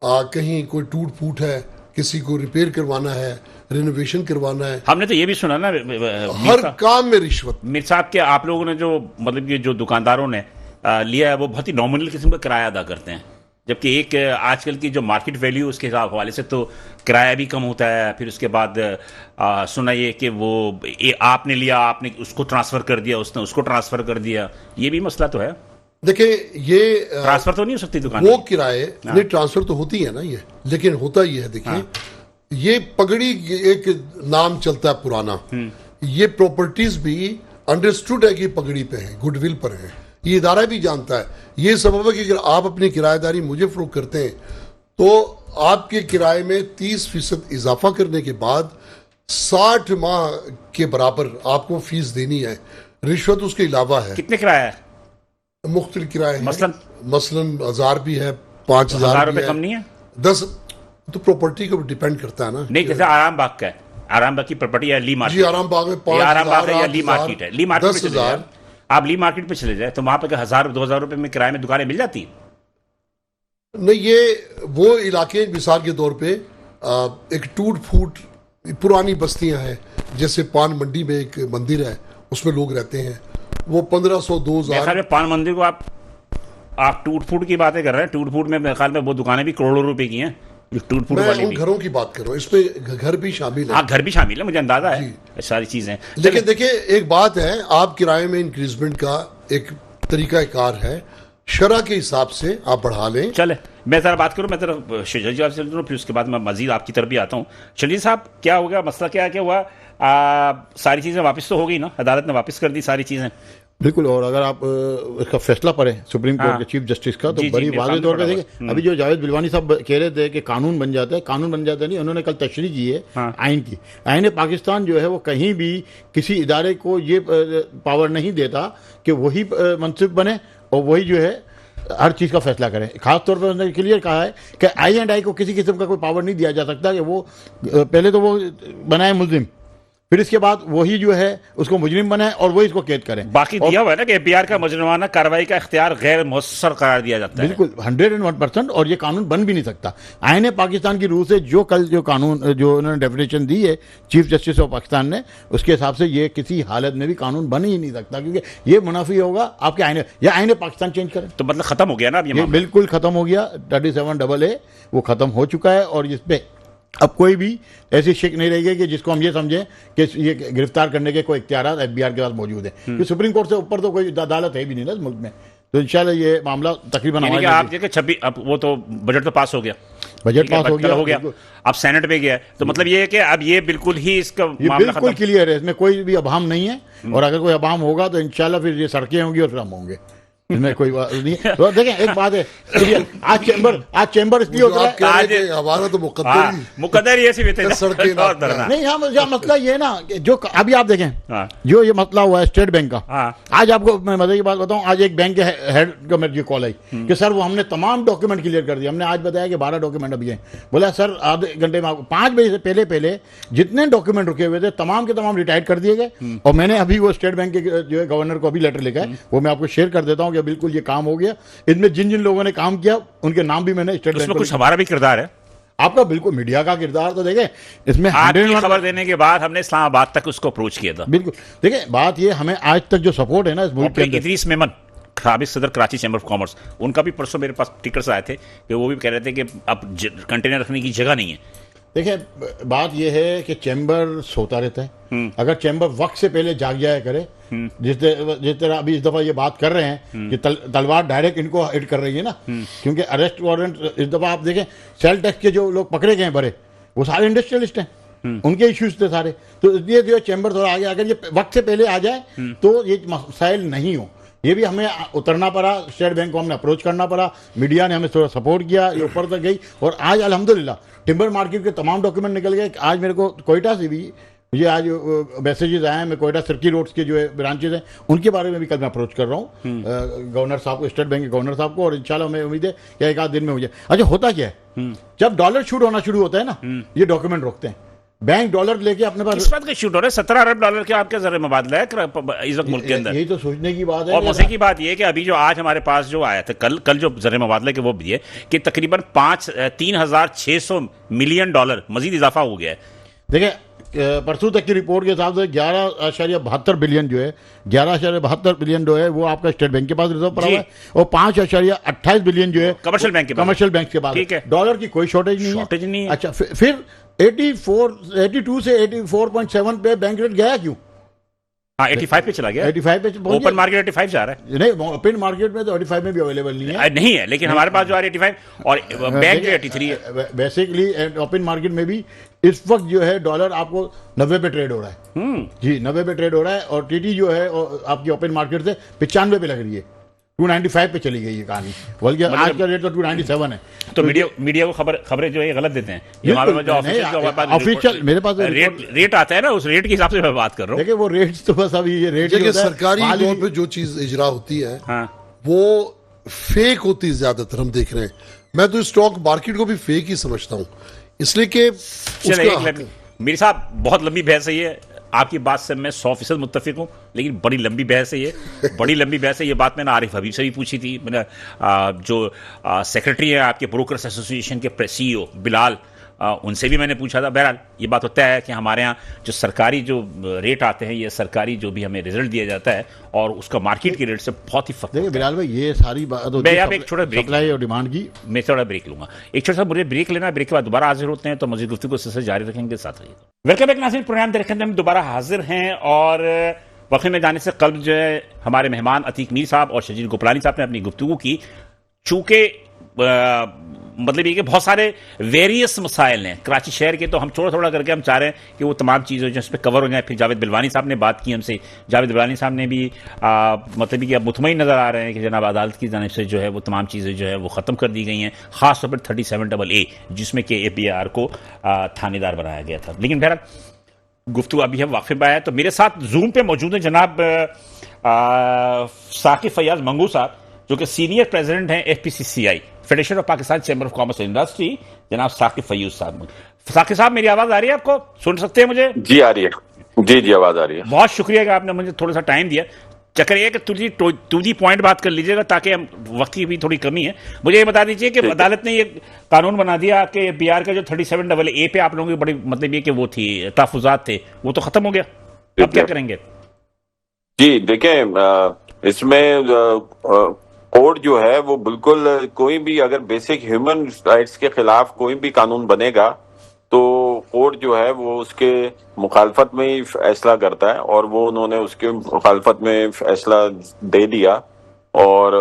कहीं कोई टूट फूट है, किसी को रिपेयर करवाना है, रिनोवेशन करवाना है, हमने तो ये भी सुना ना हर काम में रिश्वत। मीर साहब के आप लोगों ने जो मतलब कि जो दुकानदारों ने लिया है वो बहुत ही नॉमिनल किस्म का किराया अदा करते हैं, जबकि एक आजकल की जो मार्केट वैल्यू उसके हवाले से तो किराया भी कम होता है। फिर उसके बाद सुना ये कि वो आपने लिया, आपने उसको ट्रांसफ़र कर दिया, उसने उसको ट्रांसफ़र कर दिया, ये भी मसला तो है। देखिए ये ट्रांसफ़र तो नहीं हो सकती दुकान वो किराए नहीं, ट्रांसफर तो होती है ना ये, लेकिन होता ये है, देखिए ये पगड़ी एक नाम चलता है पुराना, ये प्रॉपर्टीज भी अंडरस्टूड है कि पगड़ी पे है, गुडविल पर है, ये इदारा भी जानता है। ये सबब है कि अगर आप अपनी किराएदारी मुझे फरोख्त करते हैं तो आपके किराए में 30% इजाफा करने के बाद 60 माह के बराबर आपको फीस देनी है। रिश्वत उसके अलावा है। कितने किराया है? मुख्तलिफ किराए हैं। मसलन 1000 भी है, 5000 रुपये कम नहीं है। 10 तो प्रॉपर्टी के ऊपर डिपेंड करता है ना। नहीं, जैसे आराम बाग का है, आराम बाग की प्रॉपर्टी है ली मार्केट। जी, आराम बाग में 5000, आराम बाग है या ली मार्केट है। ली मार्केट में चले जाए, 10,000, आप ली मार्केट पे चले जाए तो वहां पर 1000-2000 रुपए में किराए में दुकानें मिल जाती हैं। नहीं, ये वो इलाके मिसाल के तौर पे एक टूट फूट पुरानी बस्तियां हैं, जैसे पान मंडी में एक मंदिर है, उसमें लोग रहते हैं, वो 1500-2000। पान मंदिर को आप टूट फूट की बातें कर रहे हैं। टूट फूट में मेरे ख्याल में वो दुकानें भी करोड़ों रुपए की हैं, जो टूट फूट मैं वाली उन भी। घरों की बात कर रहा हूँ, इसमें घर भी शामिल है। हाँ, घर भी शामिल है, मुझे अंदाजा है सारी चीजें। लेकिन देखिए एक बात है, आप किराए में इंक्रीजमेंट का एक तरीका कार है, शरह के हिसाब से आप बढ़ा लें। चले, मैं जरा बात करूं, मैं जरा शजील जी आपसे फिर उसके बाद मैं मजीद आपकी तरफ भी आता हूं। शजील साहब, क्या हो गया, मसला क्या हुआ? सारी चीजें वापस तो हो गई ना, अदालत ने वापस कर दी सारी चीजें। बिल्कुल, और अगर आप इसका फैसला पढ़ें सुप्रीम कोर्ट के चीफ जस्टिस का, तो बड़ी वाज़ेह तौर पर देखिए, अभी जो जावेद बिलवानी साहब कह रहे थे कि कानून बन जाता है, कानून बन जाता नहीं, उन्होंने कल तशरीह की है आइन की। आइन पाकिस्तान जो है वो कहीं भी किसी इदारे को ये पावर नहीं देता कि वही मनसिब बने और वही जो है हर चीज़ का फैसला करें। खास तौर पर उन्होंने क्लियर कहा है कि I&I को किसी किस्म का कोई पावर नहीं दिया जा सकता कि वो पहले तो वो बनाए मुल्जिम, फिर इसके बाद वही जो है उसको मुजरिम बनाए और वही इसको कैद करें। बाकी दिया हुआ है ना कि एफबीआर का मुजरिमाना कार्रवाई का इख्तियार गैर मुअस्सर करार दिया जाता है। बिल्कुल 101%, और ये कानून बन भी नहीं सकता। आईन पाकिस्तान की रूह से जो कल जो कानून जो उन्होंने डेफिनेशन दी है चीफ जस्टिस ऑफ पाकिस्तान ने, उसके हिसाब से ये किसी हालत में भी कानून बन ही नहीं सकता, क्योंकि ये मुनाफी होगा आपके आईन, या आईन पाकिस्तान चेंज करें तो मतलब खत्म हो गया ना अब ये बिल्कुल खत्म हो गया। 37AA वो खत्म हो चुका है, और इस पे अब कोई भी ऐसी शिक नहीं रहेगी कि जिसको हम ये समझें कि ये गिरफ्तार करने के कोई इख्तियारात एफबीआर के पास मौजूद है, क्योंकि सुप्रीम कोर्ट से ऊपर तो कोई अदालत है भी नहीं ना इस मुल्क में। तो इंशाल्लाह ये मामला तकरीबन आप देखिए 26 अब वो तो बजट तो पास हो गया, बजट पास हो गया, अब सेनेट में गया है, तो मतलब ये है कि अब ये बिल्कुल ही इसका मामला बिल्कुल क्लियर है, इसमें कोई भी अभाम नहीं है। और अगर कोई अभाम होगा तो इंशाल्लाह फिर ये सड़कें होंगी और फिर हम होंगे, इसमें कोई बात नहीं है। तो देखें एक बात है, आज चैम्बर इसलिए होता है, आज हमारा तो मुकद्दर ये सी नहीं, यहाँ मसला ये है ना जो अभी आप देखें जो ये मसला हुआ है स्टेट बैंक का। आज आपको मैं मजे की बात बताऊं, आज एक बैंक के हेड को मेरी कॉल आई कि सर वो हमने तमाम डॉक्यूमेंट क्लियर कर दिए। हमने आज बताया कि 12 डॉक्यूमेंट अभी हैं। बोला सर आधे घंटे में आपको 5 बजे से पहले जितने डॉक्यूमेंट रुके हुए थे तमाम के तमाम रिटायर्ड कर दिए गए। और मैंने अभी वो स्टेट बैंक के जो है गवर्नर को अभी लेटर लिखा है, वो मैं आपको शेयर कर देता हूँ कि बिल्कुल ये काम हो गया। इसमें जिन जिन लोगों ने काम किया उनके नाम भी मैंने स्टेट बैंक में, कुछ हमारा भी किरदार है आपका, बिल्कुल मीडिया का किरदार तो देखें इसमें। खबर देने के बाद हमने इस्लामाबाद तक उसको अप्रोच किया था। बिल्कुल देखिए बात ये, हमें आज तक जो सपोर्ट है ना इस मुल्क के अंदर, इदरीस मेमन साबिक सदर कराची चैम्बर ऑफ कॉमर्स, उनका भी परसों मेरे पास टिकट्स आए थे कि वो भी कह रहे थे कि अब कंटेनर रखने की जगह नहीं है। देखिए बात यह है कि चैम्बर सोता रहता है, अगर चैम्बर वक्त से पहले जाग जाया करे, जिस तरह अभी इस दफा ये बात कर रहे हैं कि तलवार डायरेक्ट इनको हिट कर रही है ना, क्योंकि अरेस्ट वारंट इस दफा आप देखें सेल टैक्स के जो लोग पकड़े गए बड़े, वो सारे इंडस्ट्रियलिस्ट हैं, उनके इश्यूज थे सारे। तो इसलिए जो चैम्बर थोड़ा आगे, अगर ये वक्त से पहले आ जाए तो ये मसाइल नहीं हो। ये भी हमें उतरना पड़ा, स्टेट बैंक को हमने अप्रोच करना पड़ा, मीडिया ने हमें थोड़ा सपोर्ट किया, ये ऊपर तक गई, और आज अल्हम्दुलिल्लाह टिम्बर मार्केट के तमाम डॉक्यूमेंट निकल गए। आज मेरे को कोयटा से भी मुझे आज मैसेजेस आए हैं, मैं कोयटा सर्किल रोड्स के जो है ब्रांचेज हैं उनके बारे में भी कल मैं अप्रोच कर रहा हूँ गवर्नर साहब को, स्टेट बैंक के गवर्नर साहब को, और इंशाल्लाह हमें उम्मीद है कि एक आध दिन में हो जाए। अच्छा होता क्या है, जब डॉलर शूट होना शुरू होता है ना, ये डॉक्यूमेंट रोकते हैं, बैंक डॉलर लेके अपने पास। किस बात का शूट हो रहा है? 17 अरब डॉलर के आपके जरिए मुबादला है इस वक्त मुल्क के अंदर। यही तो सोचने की बात है। और मजे की बात यह है कि अभी जो आज हमारे पास जो आया था कल जो जरिए मुबादले के वो भी है कि तकरीबन 3,600 मिलियन डॉलर मजीद इजाफा हो गया है। देखिए परसों तक की रिपोर्ट के हिसाब से 11.72 बिलियन जो है 11.72 बिलियन जो है वो आपका स्टेट बैंक के पास रिजर्व पड़ा हुआ है, और 5.28 बिलियन जो है कमर्शियल बैंक के पास, कमर्शियल बैंक के पास। ठीक है, डॉलर की कोई शॉर्टेज नहीं है। अच्छा फिर 82 से 84.7 पे बैंक रेट गया क्यों? हाँ 85 पे चला गया। 85 पे ओपन मार्केट 85 जा रहा है। नहीं, ओपन मार्केट में तो 85 में भी अवेलेबल नहीं है लेकिन हमारे पास जो आ रही है 85 और बैंक जो 83 है। बेसिकली ओपन मार्केट में भी इस वक्त जो है डॉलर आपको 90 पे ट्रेड हो रहा है। जी 90 पे ट्रेड हो रहा है, और टीटी जो है आपकी ओपन मार्केट से 95 पे लग रही है। 295 पे चली गई ये कहानी, बल्कि आज का रेट तो 297 है। तो मीडिया को खबरें जो है गलत देते हैं। ऑफिशियल मेरे पास रेट आता है ना, उस रेट के हिसाब से मैं बात कर रहा हूँ। देखिए वो रेट तो बस अभी ये रेट सरकारी तौर पे जो चीज इजरा होती है वो फेक होती है, ज्यादातर हम देख रहे हैं। मैं तो स्टॉक मार्केट को भी फेक ही समझता हूँ, इसलिए कि मेरे साथ बहुत लंबी बहस है ये। आपकी बात से मैं 100% मुत्तफिक हूँ, लेकिन बड़ी लंबी बहस है ये, बड़ी लंबी बहस है ये। बात मैंने आरिफ हबीब से भी पूछी थी। मैंने जो सेक्रेटरी है आपके ब्रोकर्स एसोसिएशन के CEO बिलाल, उनसे भी मैंने पूछा था। बहरहाल ये बात होता है कि हमारे यहाँ जो सरकारी जो रेट आते हैं, ये सरकारी जो भी हमें रिजल्ट दिया जाता है और उसका मार्केट के रेट से बहुत ही फर्क। देखिए बिलाल भाई ये सारी बात मैं यहाँ पे एक छोटा ब्रेक सप्लाई और डिमांड की मैं थोड़ा ब्रेक लूंगा, एक छोटा सा मुझे ब्रेक लेना। ब्रेक के बाद दोबारा हाजिर होते हैं, तो मजीद गुफ्तगू से जारी रखेंगे। साथ रहिए। वेलकम बैक नाज़रीन, प्रोग्राम देखने में हम दोबारा हाजिर हैं। और वक्त में जाने से कल जो है हमारे मेहमान अतीक मीर साहब और शजील गोपलानी साहब ने अपनी गुफ्तगू की। चूंकि मतलब ये कि बहुत सारे वेरियस मसाइल हैं कराची शहर के, तो हम थोड़ा करके हम चाह रहे हैं कि वो तमाम चीज़ें जो इस पर कवर हो जाए। फिर जावेद बिलवानी साहब ने बात की हमसे। जावेद बिलवानी साहब ने भी मतलब कि अब मुतमईन नज़र आ रहे हैं कि जनाब अदालत की जानिब से जो है वो तमाम चीज़ें जो है वो ख़त्म कर दी गई हैं, ख़ास तौर पर 37AA जिसमें कि APR को थानेदार बनाया गया था। लेकिन बहरहाल गुफ्तगू अभी हम वाक़िफ़ आया। तो मेरे साथ जूम पे मौजूद है जनाब साकिब फैयाज मंगू साहब, जो कि सीनियर प्रेसिडेंट हैं FPCCI, federation of Pakistan chamber of commerce and industry. जनाब साकिब फैयाज साहब, साकिब साहब मेरी आवाज आ रही है आपको? सुन सकते हैं मुझे? जी आ रही है, जी आवाज आ रही है। बहुत शुक्रिया कि आपने मुझे थोड़ा सा टाइम दिया। चक्कर ये कि टू दी पॉइंट बात कर लीजिएगा, ताकि हम वक्त की भी थोड़ी कमी है। मुझे ये बता दीजिए कि अदालत ने ये कानून बना दिया कि APR का जो 37AA पे आप लोगों की बड़ी मतलब ये कि वो थी तहफुजात थे, वो तो खत्म हो गया, अब क्या करेंगे? जी देखें, इसमें कोर्ट जो है वो बिल्कुल कोई भी अगर बेसिक ह्यूमन राइट्स के खिलाफ कोई भी कानून बनेगा तो कोर्ट जो है वो उसके मुखालफत में ही फैसला करता है, और वो उन्होंने उसके मुखालफत में फैसला दे दिया। और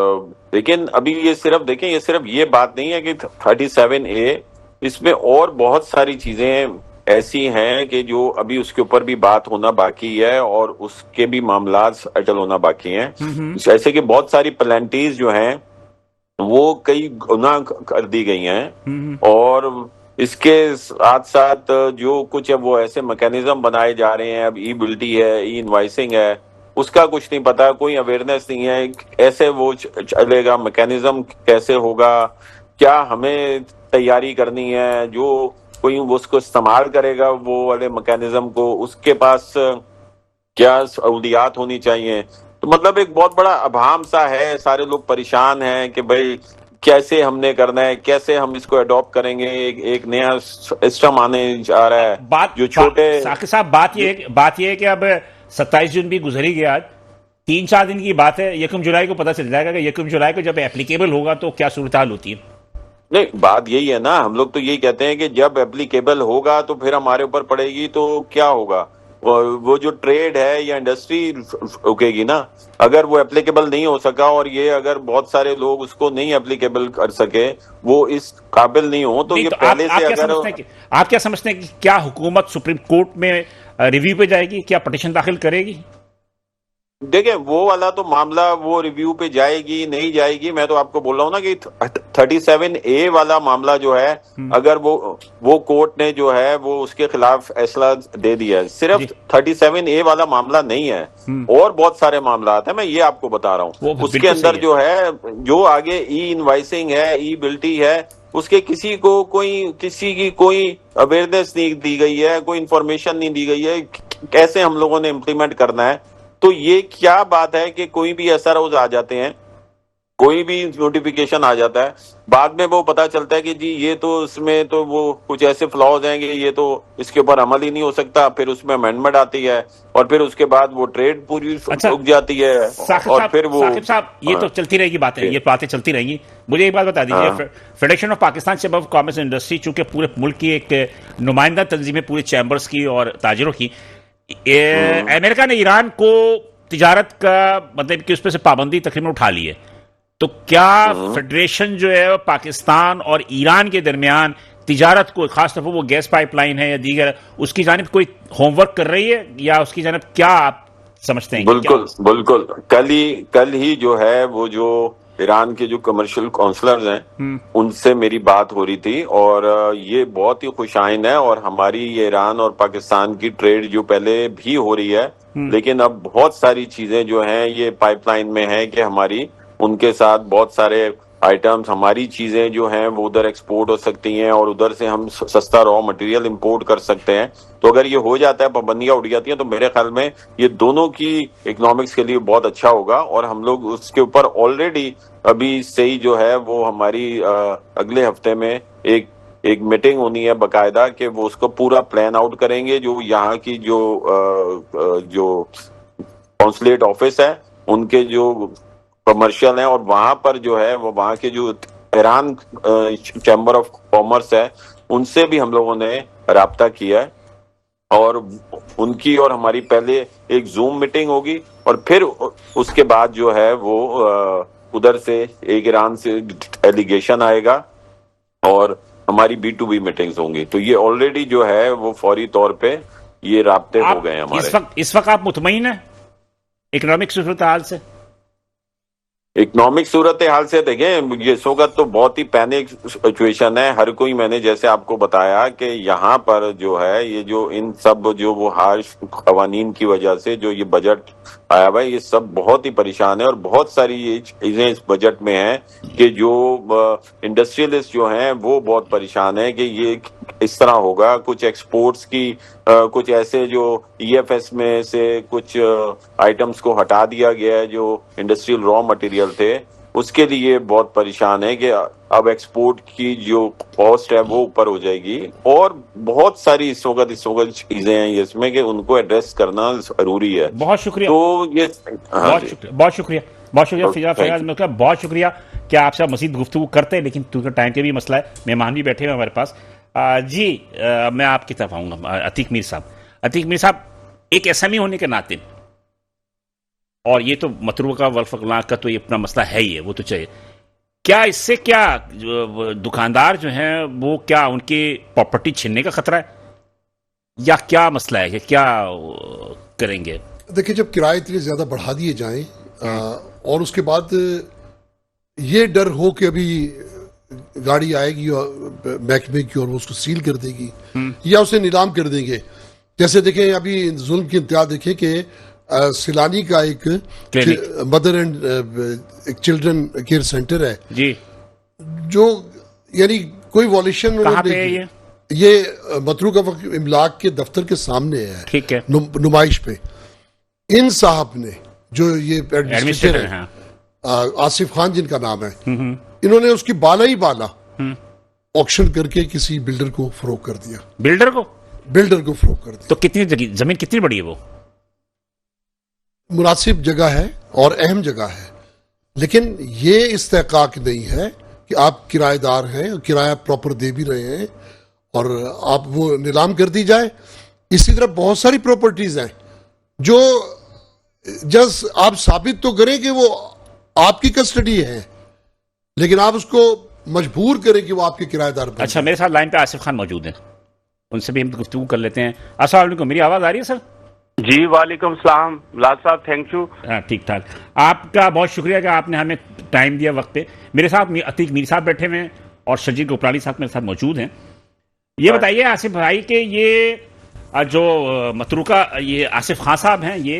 लेकिन अभी ये सिर्फ देखें, ये सिर्फ ये बात नहीं है कि 37A, इसमें और बहुत सारी चीजें ऐसी हैं कि जो अभी उसके ऊपर भी बात होना बाकी है और उसके भी मामलात सेटल होना बाकी हैं। जैसे कि बहुत सारी प्लेंटीज जो हैं वो कई गुना कर दी गई हैं, और इसके साथ साथ जो कुछ है वो ऐसे मैकेनिज्म बनाए जा रहे हैं। अब ई-बिल्टी है, ई-इनवाइसिंग है, उसका कुछ नहीं पता, कोई अवेयरनेस नहीं है, ऐसे वो चलेगा, मैकेनिज्म कैसे होगा, क्या हमें तैयारी करनी है, जो कोई उसको इस्तेमाल करेगा वो वाले मैकेनिज्म को, उसके पास क्या सहूलियात होनी चाहिए। तो मतलब एक बहुत बड़ा अभाम सा है, सारे लोग परेशान हैं कि भाई कैसे हमने करना है, कैसे हम इसको अडॉप्ट करेंगे। एक नया सिस्टम आने जा रहा है। जो छोटे साकिब साहब, बात ये है कि अब 27 जून भी गुजर ही गया, आज 3-4 दिन की बात है। 1 जुलाई को पता चल जाएगा कि 1 जुलाई को जब एप्लीकेबल होगा तो क्या सूरत हाल होती है। नहीं, बात यही है ना, हम लोग तो यही कहते हैं कि जब एप्लीकेबल होगा तो फिर हमारे ऊपर पड़ेगी, तो क्या होगा, वो जो ट्रेड है या इंडस्ट्री रुकेगी ना। अगर वो एप्लीकेबल नहीं हो सका और ये अगर बहुत सारे लोग उसको नहीं एप्लीकेबल कर सके, वो इस काबिल नहीं हो, तो ये पहले से अगर आप क्या समझते हैं कि क्या हुकूमत सुप्रीम कोर्ट में रिव्यू पे जाएगी, क्या पिटीशन दाखिल करेगी? देखिए वो वाला तो मामला वो रिव्यू पे जाएगी नहीं जाएगी, मैं तो आपको बोल रहा हूँ ना कि 37A वाला मामला जो है, अगर वो कोर्ट ने जो है वो उसके खिलाफ फैसला दे दिया है। सिर्फ 37A वाला मामला नहीं है, और बहुत सारे मामला हैं, मैं ये आपको बता रहा हूँ। उसके अंदर जो है, जो आगे ई-इनवाइसिंग है, ई-बिल्टी है, उसके किसी की कोई अवेयरनेस नहीं दी गई है, कोई इंफॉर्मेशन नहीं दी गई है कैसे हम लोगों ने इम्प्लीमेंट करना है। तो ये क्या बात है कि कोई भी SROs आ जाते हैं, कोई भी नोटिफिकेशन आ जाता है, बाद में वो पता चलता है कि जी ये तो इसमें तो वो कुछ ऐसे फ्लॉज हैं कि ये तो इसके ऊपर अमल ही नहीं हो सकता, फिर उसमें अमेंडमेंट आती है और फिर उसके बाद वो ट्रेड पूरी रुक जाती है और फिर वो साकिब साहब ये तो चलती रहेगी बातें, ये बातें चलती रहेंगी। मुझे एक बात बता दीजिए, federation of Pakistan chamber of commerce and industry चूंकि पूरे मुल्क की एक नुमाइंदा तंजीम है पूरे चैम्बर्स की और ताजिरों की, अमेरिका ने ईरान को तिजारत का मतलब कि उस पर से पाबंदी तकरीबन उठा ली है, तो क्या फेडरेशन जो है पाकिस्तान और ईरान के दरमियान तिजारत को, खासतौर पर वो गैस पाइपलाइन है या दीगर, उसकी जानिब कोई होमवर्क कर रही है या उसकी जानिब क्या आप समझते हैं? बिल्कुल कल ही जो है वो जो ईरान के जो कमर्शियल काउंसलर्स हैं उनसे मेरी बात हो रही थी और ये बहुत ही खुशाइन है और हमारी ये ईरान और पाकिस्तान की ट्रेड जो पहले भी हो रही है लेकिन अब बहुत सारी चीजें जो हैं ये पाइपलाइन में है कि हमारी उनके साथ बहुत सारे आइटम्स, हमारी चीजें जो हैं वो उधर एक्सपोर्ट हो सकती हैं और उधर से हम सस्ता रॉ मटेरियल इंपोर्ट कर सकते हैं। तो अगर ये हो जाता है, पाबंदियां उठ जाती हैं, तो मेरे ख्याल में ये दोनों की इकोनॉमिक्स के लिए बहुत अच्छा होगा और हम लोग उसके ऊपर ऑलरेडी अभी से ही जो है वो हमारी अगले हफ्ते में एक मीटिंग होनी है बाकायदा कि वो उसको पूरा प्लान आउट करेंगे। जो यहाँ की जो कॉन्सुलेट ऑफिस है उनके जो कमर्शियल है और वहां पर जो है वो वहां के जो ईरान चैम्बर ऑफ कॉमर्स है उनसे भी हम लोगों ने राब्ता किया है और उनकी और हमारी पहले एक जूम मीटिंग होगी और फिर उसके बाद जो है वो उधर से एक ईरान से डेलीगेशन आएगा और हमारी B2B मीटिंग्स होंगी। तो ये ऑलरेडी जो है वो फौरी तौर पे ये राब्ते हो गए हमारे। इस वक्त आप मुतमईन हैं इकोनॉमिक सूरत हाल से? इकोनॉमिक सूरत हाल से देखें, ये इस वक्त तो बहुत ही पैनिक सिचुएशन है। हर कोई, मैंने जैसे आपको बताया कि यहाँ पर जो है ये जो इन सब जो वो हार्श कवानीन की वजह से जो ये बजट आया हुआ है, ये सब बहुत ही परेशान है और बहुत सारी ये चीजें इस बजट में हैं कि जो इंडस्ट्रियलिस्ट जो हैं वो बहुत परेशान है कि ये इस तरह होगा। कुछ एक्सपोर्ट्स की कुछ ऐसे जो EFS में से कुछ आइटम्स को हटा दिया गया है जो इंडस्ट्रियल रॉ मटेरियल थे, उसके लिए बहुत परेशान है कि अब एक्सपोर्ट की जो कॉस्ट है वो ऊपर हो जाएगी और बहुत सारी इस वक्त चीजें हैं इसमें कि उनको एड्रेस करना जरूरी है। बहुत शुक्रिया। तो ये बहुत शुक्रिया फैयाज में बहुत शुक्रिया कि आपसे मजीद गुफ्तगू करते हैं, लेकिन क्योंकि टाइम के भी मसला है, मेहमान भी बैठे हुए हमारे पास। मैं आपकी तरफ आऊंगा। अतीक मीर साहब एक SME होने के नाते, और ये तो मतरूका वल्फकला का तो ये अपना मसला है ही है, वो तो चाहिए, क्या इससे क्या दुकानदार जो हैं वो क्या उनकी प्रॉपर्टी छीनने का खतरा है या क्या मसला है कि क्या करेंगे? देखिए, जब किराए इतने ज्यादा बढ़ा दिए जाएं और उसके बाद ये डर हो कि अभी गाड़ी आएगी और महकमे की और वो उसको सील कर देगी या उसे नीलाम कर देंगे। जैसे देखें अभी जुल्म की इंतहा देखें कि सिलानी का एक मदर एंड एक चिल्ड्रन केयर सेंटर है जी, जो यानी कोई वॉल्यूशन ये मतरूका इमलाक के दफ्तर के सामने है, ठीक है, नुमाइश पे। इन साहब ने जो ये एडमिनिस्ट्रेटर है आसिफ खान जिनका नाम है, इन्होंने उसकी बाला ही बाला ऑक्शन करके किसी बिल्डर को फरोख्त कर दिया। बिल्डर को फरोख्त कर दिया। तो कितनी जमीन कितनी बड़ी है? वो मुनासिब जगह है और अहम जगह है, लेकिन ये इस्तेहकाक नहीं है कि आप किराएदार हैं, किराया प्रॉपर दे भी रहे हैं और आप वो नीलाम कर दी जाए। इसी तरह बहुत सारी प्रॉपर्टीज हैं जो जस्ट आप साबित तो करें कि वो आपकी कस्टडी है, लेकिन आप उसको मजबूर करें कि वो आपके किराएदार बने। अच्छा, मेरे साथ लाइन पे आसिफ खान मौजूद हैं, उनसे भी हम गुफ्तगू कर लेते हैं। अस्सलाम वालेकुम, मेरी आवाज आ रही है सर? जी वालेकुम सलाम लाल साहब, थैंक यू। हाँ, ठीक ठाक। आपका बहुत शुक्रिया कि आपने हमें टाइम दिया वक्त पे। मेरे साथ अतीक मीर साहब बैठे हुए हैं और शजीर गोपलानी साहब मेरे साथ मौजूद हैं। ये बताइए आसिफ भाई कि ये जो मतरूका ये आसिफ खान साहब हैं, ये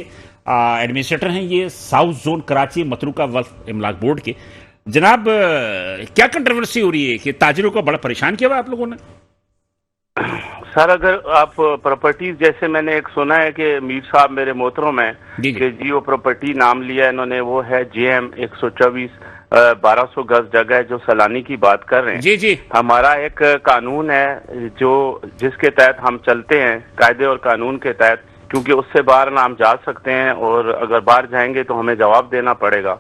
एडमिनिस्ट्रेटर हैं, ये south zone Karachi Matruka Waqf Imlak board के। जनाब क्या कंट्रोवर्सी हो रही है कि ताजिरों को बड़ा परेशान किया हुआ आप लोगों ने? सर अगर आप प्रॉपर्टीज, जैसे मैंने एक सुना है कि मीर साहब मेरे मोहतरम है जी। कि जी वो प्रॉपर्टी नाम लिया इन्होंने, वो है JM 124 1200 गज जगह है, जो सलानी की बात कर रहे हैं। जी जी। हमारा एक कानून है जो जिसके तहत हम चलते हैं, कायदे और कानून के तहत, क्योंकि उससे बाहर ना हम जा सकते हैं और अगर बाहर जाएंगे तो हमें जवाब देना पड़ेगा।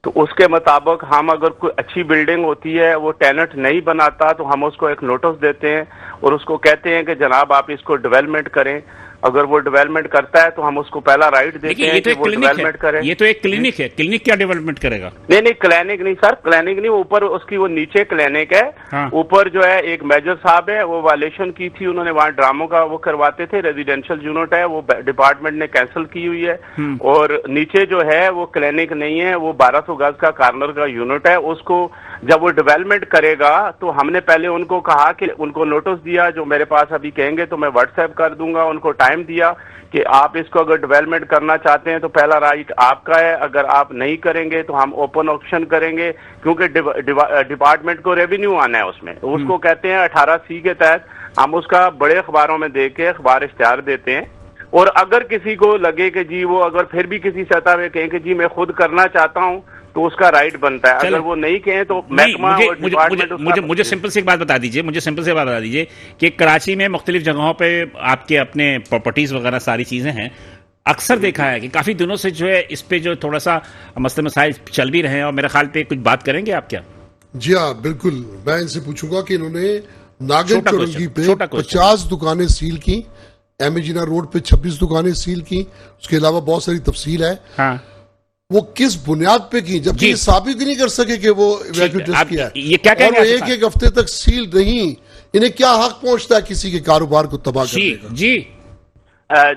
तो उसके मुताबिक हम अगर कोई अच्छी बिल्डिंग होती है वो टेनेंट नहीं बनाता तो हम उसको एक नोटिस देते हैं और उसको कहते हैं कि जनाब आप इसको डेवलपमेंट करें। अगर वो डेवलपमेंट करता है तो हम उसको पहला राइट देते हैं कि वो डेवलपमेंट करे। ये तो एक क्लिनिक है, क्लिनिक क्या डेवलपमेंट करेगा? नहीं क्लिनिक नहीं सर, क्लिनिक नहीं, ऊपर उसकी वो नीचे क्लिनिक है। हाँ। ऊपर जो है एक मेजर साहब है, वो वायलेशन की थी, उन्होंने वहाँ ड्रामों का वो करवाते थे, रेजिडेंशियल यूनिट है, वो डिपार्टमेंट ने कैंसिल की हुई है। और नीचे जो है वो क्लिनिक नहीं है, वो 1200 गज का कॉर्नर का यूनिट है। उसको जब वो डेवलपमेंट करेगा तो हमने पहले उनको कहा कि उनको नोटिस दिया, जो मेरे पास अभी कहेंगे तो मैं व्हाट्सएप कर दूंगा, उनको टाइम दिया कि आप इसको अगर डेवलपमेंट करना चाहते हैं तो पहला राइट आपका है, अगर आप नहीं करेंगे तो हम ओपन ऑक्शन करेंगे, क्योंकि डिपार्टमेंट को रेवेन्यू आना है उसमें। उसको कहते हैं 18C के तहत हम उसका बड़े अखबारों में दे के अखबार इश्तिहार देते हैं। और अगर किसी को लगे कि जी वो अगर फिर भी किसी सतह में कहें कि जी मैं खुद करना चाहता हूँ तो उसका राइट बनता है। अगर वो नहीं कहें तो महकमा और डिपार्टमेंट। मुझे सिंपल से एक बात बता दीजिए, कि कराची में मुख्तलिफ जगहों पे आपके अपने प्रॉपर्टीज वगैरह सारी चीजें हैं। अक्सर देखा है कि काफी दिनों से जो है इस पे जो थोड़ा सा मसले मसाइल चल भी रहे हैं, और मेरे ख्याल पे कुछ बात करेंगे आप क्या? जी हाँ बिल्कुल, मैं इनसे पूछूंगा कि इन्होंने नागन चौरंगी पे 50 दुकानें सील की, एमेजिना रोड पे 26 दुकानें सील की, उसके अलावा बहुत सारी तफसील है। हाँ। वो किस बुनियाद पे की, जबकि ये साबित नहीं कर सके कि वो इवैक्यूएट किया है। ये क्या कहेंगे? और वो एक हफ्ते तक सील रही, इन्हें क्या हक पहुंचता है किसी के कारोबार को तबाह करने का? जी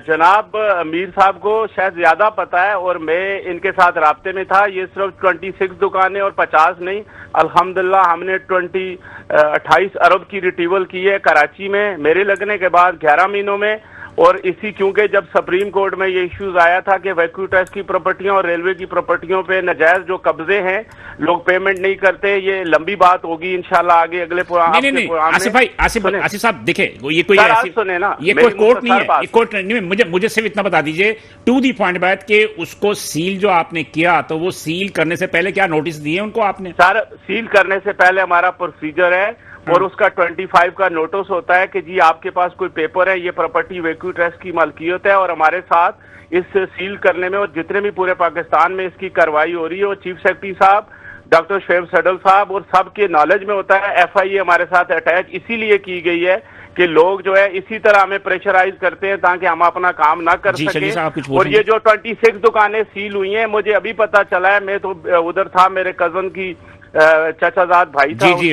जनाब मीर साहब को शायद ज्यादा पता है, और मैं इनके साथ राब्ते में था। ये सिर्फ 26 दुकानें और 50 नहीं, अल्हम्दुलिल्लाह हमने 28 अरब की रिट्रीवल की है कराची में मेरे लगने के बाद 11 महीनों में। और इसी क्योंकि जब सुप्रीम कोर्ट में ये इश्यूज आया था कि वैक्यू ट्रस्ट की प्रॉपर्टियों और रेलवे की प्रॉपर्टियों पे नाजायज जो कब्जे हैं, लोग पेमेंट नहीं करते, ये लंबी बात होगी इंशाल्लाह आगे अगले नहीं आसिफ साहब देखे, ये कोई सुने ना, ये कोई कोर्ट नहीं है, कोर्ट नहीं। मुझे सिर्फ इतना बता दीजिए टू दी पॉइंट बात कि उसको सील जो आपने किया तो वो सील करने से पहले क्या नोटिस दिए उनको आपने? सर सील करने से पहले हमारा प्रोसीजर है और उसका 25 का नोटिस होता है कि जी आपके पास कोई पेपर है, ये प्रॉपर्टी वैक्यू ट्रस्ट की मालकियत है, और हमारे साथ इस सील करने में और जितने भी पूरे पाकिस्तान में इसकी कार्रवाई हो रही है, और चीफ सेक्रेटरी साहब डॉक्टर शुएब सडल साहब और सबके नॉलेज में होता है। FIA हमारे साथ अटैच इसीलिए की गई है कि लोग जो है इसी तरह हमें प्रेशराइज करते हैं ताकि हम अपना काम ना कर सके। और ये जो 26 दुकानें सील हुई हैं, मुझे अभी पता चला है, मैं तो उधर था, मेरे कजन की चाचाजाद भाई था, जी,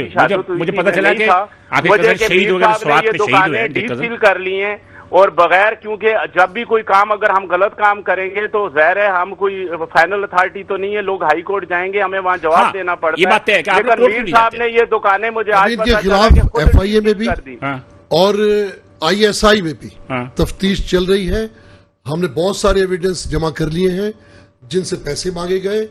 मुझे पता चला कि मुझे शहीद हो गए, ये दुकानें डीसील कर ली हैं। और बगैर, क्योंकि जब भी कोई काम अगर हम गलत काम करेंगे तो ज़ाहिर है हम कोई फाइनल अथॉरिटी तो नहीं है, लोग हाई कोर्ट जाएंगे, हमें वहाँ जवाब देना पड़ता है। लेकिन मीर साहब ने ये दुकानें मुझे आज पता चला कि FIA में भी और ISI में भी तफ्तीश चल रही है। हमने बहुत सारे एविडेंस जमा कर लिए हैं, जिनसे पैसे मांगे गए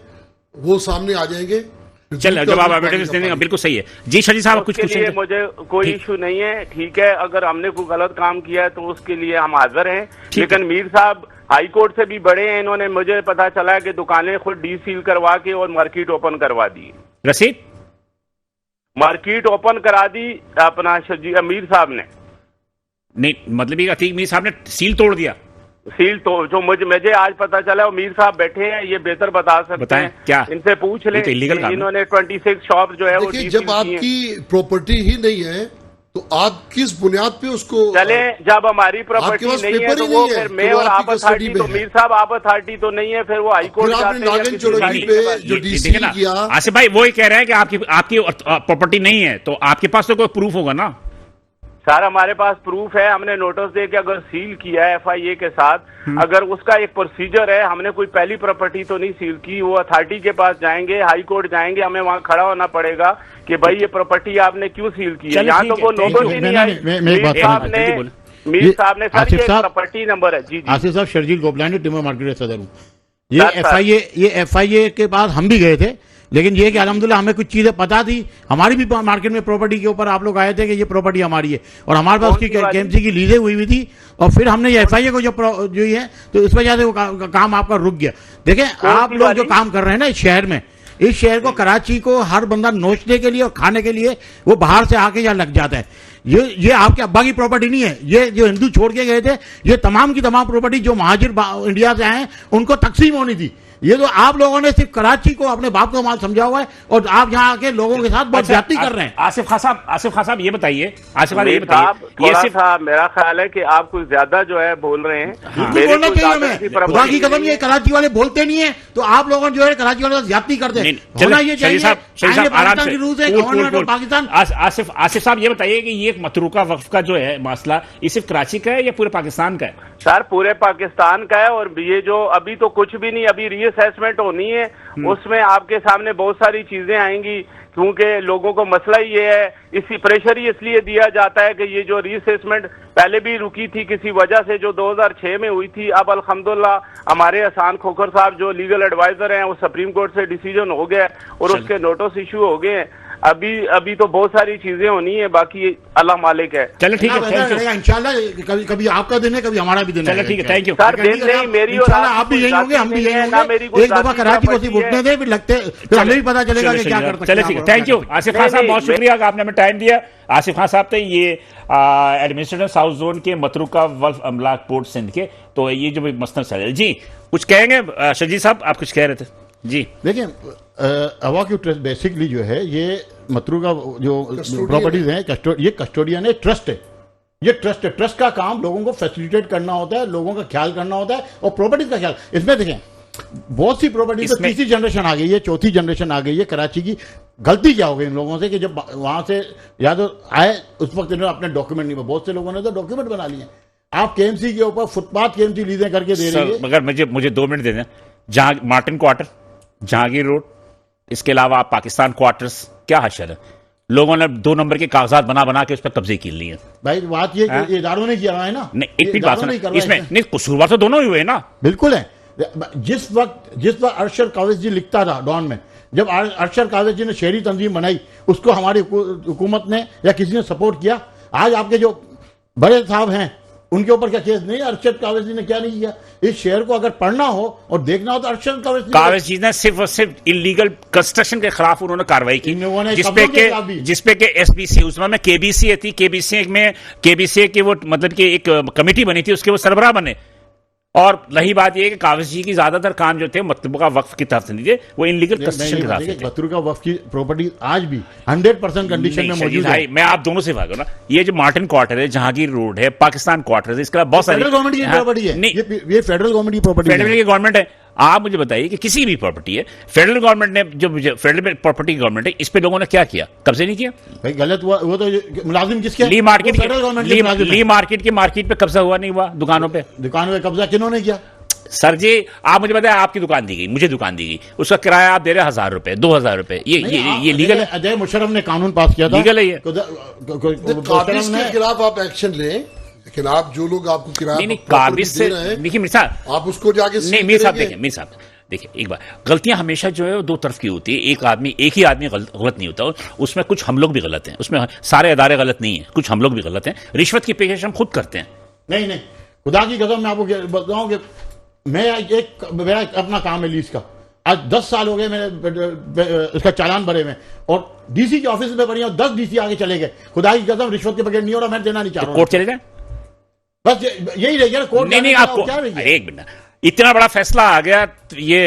वो सामने आ जाएंगे। चल जब आप एविडेंस देंगे बिल्कुल सही है। जी शाजी साहब कुछ पूछेंगे? मुझे कोई इशू नहीं है, ठीक है, अगर हमने कोई गलत काम किया है तो उसके लिए हम हाजिर हैं। लेकिन मीर साहब हाई कोर्ट से भी बड़े हैं, इन्होंने मुझे पता चला है कि दुकानें खुद डीसील करवा के और मार्केट ओपन करवा दी, रसीद मार्केट ओपन करा दी अपना मीर साहब ने। नहीं मतलब ये अतीक मीर साहब ने सील तोड़ दिया? सील तो जो मुझे आज पता चला, और मीर साहब बैठे हैं, ये बेहतर बता सकते हैं, क्या इनसे पूछ लें। इन्होंने 26 शॉप जो है वो जब आपकी प्रॉपर्टी ही नहीं है तो आप किस बुनियाद पे उसको चले, जब हमारी प्रॉपर्टी नहीं है तो वो फिर मैं और आप अथॉरिटी, तो मीर साहब आप अथॉरिटी तो नहीं है, फिर वो हाई कोर्ट जाते हैं। आसिफ भाई वो ही कह रहे हैं कि आपकी प्रॉपर्टी नहीं है तो आपके पास तो कोई प्रूफ होगा ना? सर हमारे पास प्रूफ है, हमने नोटिस दे के अगर सील किया है FIA के साथ, अगर उसका एक प्रोसीजर है, हमने कोई पहली प्रॉपर्टी तो नहीं सील की, वो अथॉरिटी के पास जाएंगे, हाई कोर्ट जाएंगे, हमें वहां खड़ा होना पड़ेगा कि भाई ये प्रॉपर्टी आपने क्यों सील की है। यहाँ तो वो नोटिस ही नहीं आई। मीर साहब ने सर ये प्रॉपर्टी नंबर है। जी आसिफ साहब, शर्जील गोपलानी टिमर मार्केट सदर हूँ। ये FIA के बाद हम भी गए थे, लेकिन ये कि अल्हम्दुलिल्लाह हमें कुछ चीजें पता थी, हमारी भी मार्केट में प्रॉपर्टी के ऊपर आप लोग आए थे कि ये प्रॉपर्टी हमारी है, और हमारे पास उसकी केएमसी की लीजें हुई थी, और फिर हमने ये एफआईए को जो है तो इस वजह से वो काम आपका रुक गया। देखें, आप लोग जो काम कर रहे हैं ना इस शहर में, इस शहर को, कराची को हर बंदा नोचने के लिए और खाने के लिए वो बाहर से आके यहाँ लग जाता है। ये आपके अब्बा की प्रॉपर्टी नहीं है, ये जो हिंदू छोड़ के गए थे, ये तमाम की तमाम प्रॉपर्टी जो महाजिर इंडिया से आए हैं उनको तकसीम होनी थी। ये तो आप लोगों ने सिर्फ कराची को अपने बाप का माल समझा हुआ है, और आप यहाँ आके लोगों के साथ बहुत ज्यादती कर रहे हैं। आसिफ खान साहब ये बताइए, आसिफ खान ये ये बताइए, ये सिर्फ मेरा ख्याल है कि आप कुछ ज्यादा जो है बोल रहे हैं। बिल्कुल बोलना चाहिए हमें, खुदा की कसम ये कराची वाले बोलते नहीं है, तो आप लोगों जो है कराची वाले ज्यादती करते हैं। होना ये चाहिए पाकिस्तान की रूल से गवर्नमेंट ऑफ पाकिस्तान। आसिफ साहब ये बताइए कि ये मतरूका वक्फ का जो है मसला, ये सिर्फ कराची का है या पूरे पाकिस्तान का है? सर पूरे पाकिस्तान का है, और ये जो अभी तो कुछ भी नहीं, अभी रीअसेसमेंट होनी है, उसमें आपके सामने बहुत सारी चीजें आएंगी, क्योंकि लोगों को मसला ये है, इसी प्रेशर ही इसलिए दिया जाता है कि ये जो रीअसेसमेंट पहले भी रुकी थी किसी वजह से, जो 2006 में हुई थी, अब अल्हम्दुलिल्लाह हमारे एहसान खोखर साहब जो लीगल एडवाइजर हैं वो सुप्रीम कोर्ट से डिसीजन हो गया और उसके नोटिस इशू हो गए हैं। अभी तो बहुत सारी चीजें होनी है, बाकी अल्लाह मालिक है। चलो ठीक है, इंशाल्लाह कभी आपका दिन है, कभी हमारा भी दिन है। चलो ठीक है, थैंक यू सर। दिन नहीं मेरी, और आप भी यही होंगे, हम भी यही होंगे। एक दफा कराची को सिर्फ उठने दे, फिर लगते हमें भी पता चलेगा कि क्या करते हैं। चलो ठीक है, थैंक यू आसिफ खान साहब, बहुत शुक्रिया कि आपने हमें टाइम दिया। आसिफ खान साहब थे ये एडमिनिस्ट्रेटिव साउथ जोन के मतरूका वल्फ अमलाक पोर्ट सिंध के, तो ये जो मसला चल रहा है जी, कुछ कहेंगे शजीद साहब? आप कुछ कह रहे थे जी। देखिए, हवा की ट्रस्ट बेसिकली जो है, ये मतरूका जो प्रॉपर्टीज हैं, ये कस्टोडियन है, ट्रस्ट है, ये ट्रस्ट है। ट्रस्ट का काम लोगों को फैसिलिटेट करना होता है, लोगों का ख्याल करना होता है, और प्रॉपर्टीज का ख्याल। इसमें देखें, बहुत सी प्रॉपर्टीज, तीसरी जनरेशन आ गई है, चौथी जनरेशन आ गई है। कराची की गलती क्या हो गई इन लोगों से कि जब वहां से या तो आए उस वक्त इन्होंने अपने डॉक्यूमेंट नहीं, बहुत से लोगों ने तो डॉक्यूमेंट बना लिए। आप केएमसी के ऊपर फुटपाथ केएमसी लीजें करके दे रही है। मगर मुझे 2 मिनट दे दें। मार्टिन क्वार्टर, जहांगीर रोड, इसके अलावा आप पाकिस्तान क्वार्टर्स, क्या हशर है, लोगों ने 2 नंबर के कागजात बना के उस पर कब्जे कर लिए। भाई बात ये कि इदारों ने किया है ना, नहीं एक बात इसमें नहीं, कसूरवार तो दोनों ही हुए ना। बिल्कुल है। जिस वक्त अरशद कावेज जी लिखता था डॉन में, जब अरशद कावेज जी ने शहरी तंजीम बनाई, उसको हमारी हुकूमत ने या किसी ने सपोर्ट किया। आज आपके जो बड़े साहब हैं उनके ऊपर क्या केस नहीं? अरशद कावेज जी ने क्या नहीं किया? इस शहर को अगर पढ़ना हो और देखना हो तो अरशद कावेज जी ने सिर्फ और सिर्फ इलीगल कंस्ट्रक्शन के खिलाफ उन्होंने कार्रवाई की, जिसपे के एसबीसी, उसमें केबीसी थी, केबीसी की वो मतलब कि एक कमेटी बनी थी, उसके वो सरबराह बने। और रही बात यह कि कावेज जी की ज्यादातर काम जो थे मतरूका वक्फ की तरफ से नहीं थे, वो इनलीगल कंस्ट्रक्शन के खिलाफ थे। मतरूका वक्फ की प्रॉपर्टी आज भी 100% कंडीशन में मौजूद है। मैं आप दोनों से बात करूं ना, ये जो मार्टिन क्वार्टर है, जहांगीर रोड है, पाकिस्तान क्वार्टर है, इसके अलावा बहुत सारी गवर्नमेंट की प्रॉपर्टी है। ये फेडरल गवर्नमेंट की प्रॉपर्टी, फेडरल की गवर्नमेंट है। आप मुझे बताइए कि किसी भी प्रॉपर्टी है, फेडरल गवर्नमेंट ने, जो फेडरल प्रॉपर्टी की गवर्नमेंट है, इस पे लोगों ने क्या किया? कब्जे नहीं किया भाई, गलत हुआ। वो तो मुलाजिम किसके? ली मार्केट की मार्केट पे कब्जा हुआ नहीं हुआ? दुकानों पे कब्जा किन्होंने किया? सर जी आप मुझे बताएं, आपकी दुकान दी गई, मुझे दुकान दी गई, उसका किराया आप दे रहे 1000 रुपए, 2000 रुपए, ये लीगल है? अजय मुशर्रफ ने कानून पास किया था, लीगल है ये? काबिज के खिलाफ आप एक्शन लें, लेकिन आप जो लोग आपको किराया नहीं काबिज से, देखिए मीर साहब, आप उसको जाके नहीं मीर साहब देखिए एक बार, गलतियां हमेशा जो है वो 2 तरफ की होती है। एक ही आदमी गलत नहीं होता, उसमें कुछ हम लोग भी गलत हैं, उसमें सारे अदारे गलत नहीं है, कुछ हम लोग भी गलत हैं। रिश्वत की पेशकश हम खुद करते हैं। नहीं खुदा की कसम मैं आपको बताऊं कि मेरा अपना काम है लीज का, आज 10 साल हो गए मैंने इसका चालान भरे में, और डीसी के ऑफिस में बढ़िया 10 डीसी आगे चले गए। खुदा की कसम रिश्वत के बगैर नहीं हो रहा, मैं देना नहीं चाह रहा। कोर्ट चले जाए, बस यही रह गया कोर्ट। नहीं आपको एक मिनट, इतना बड़ा फैसला आ गया, ये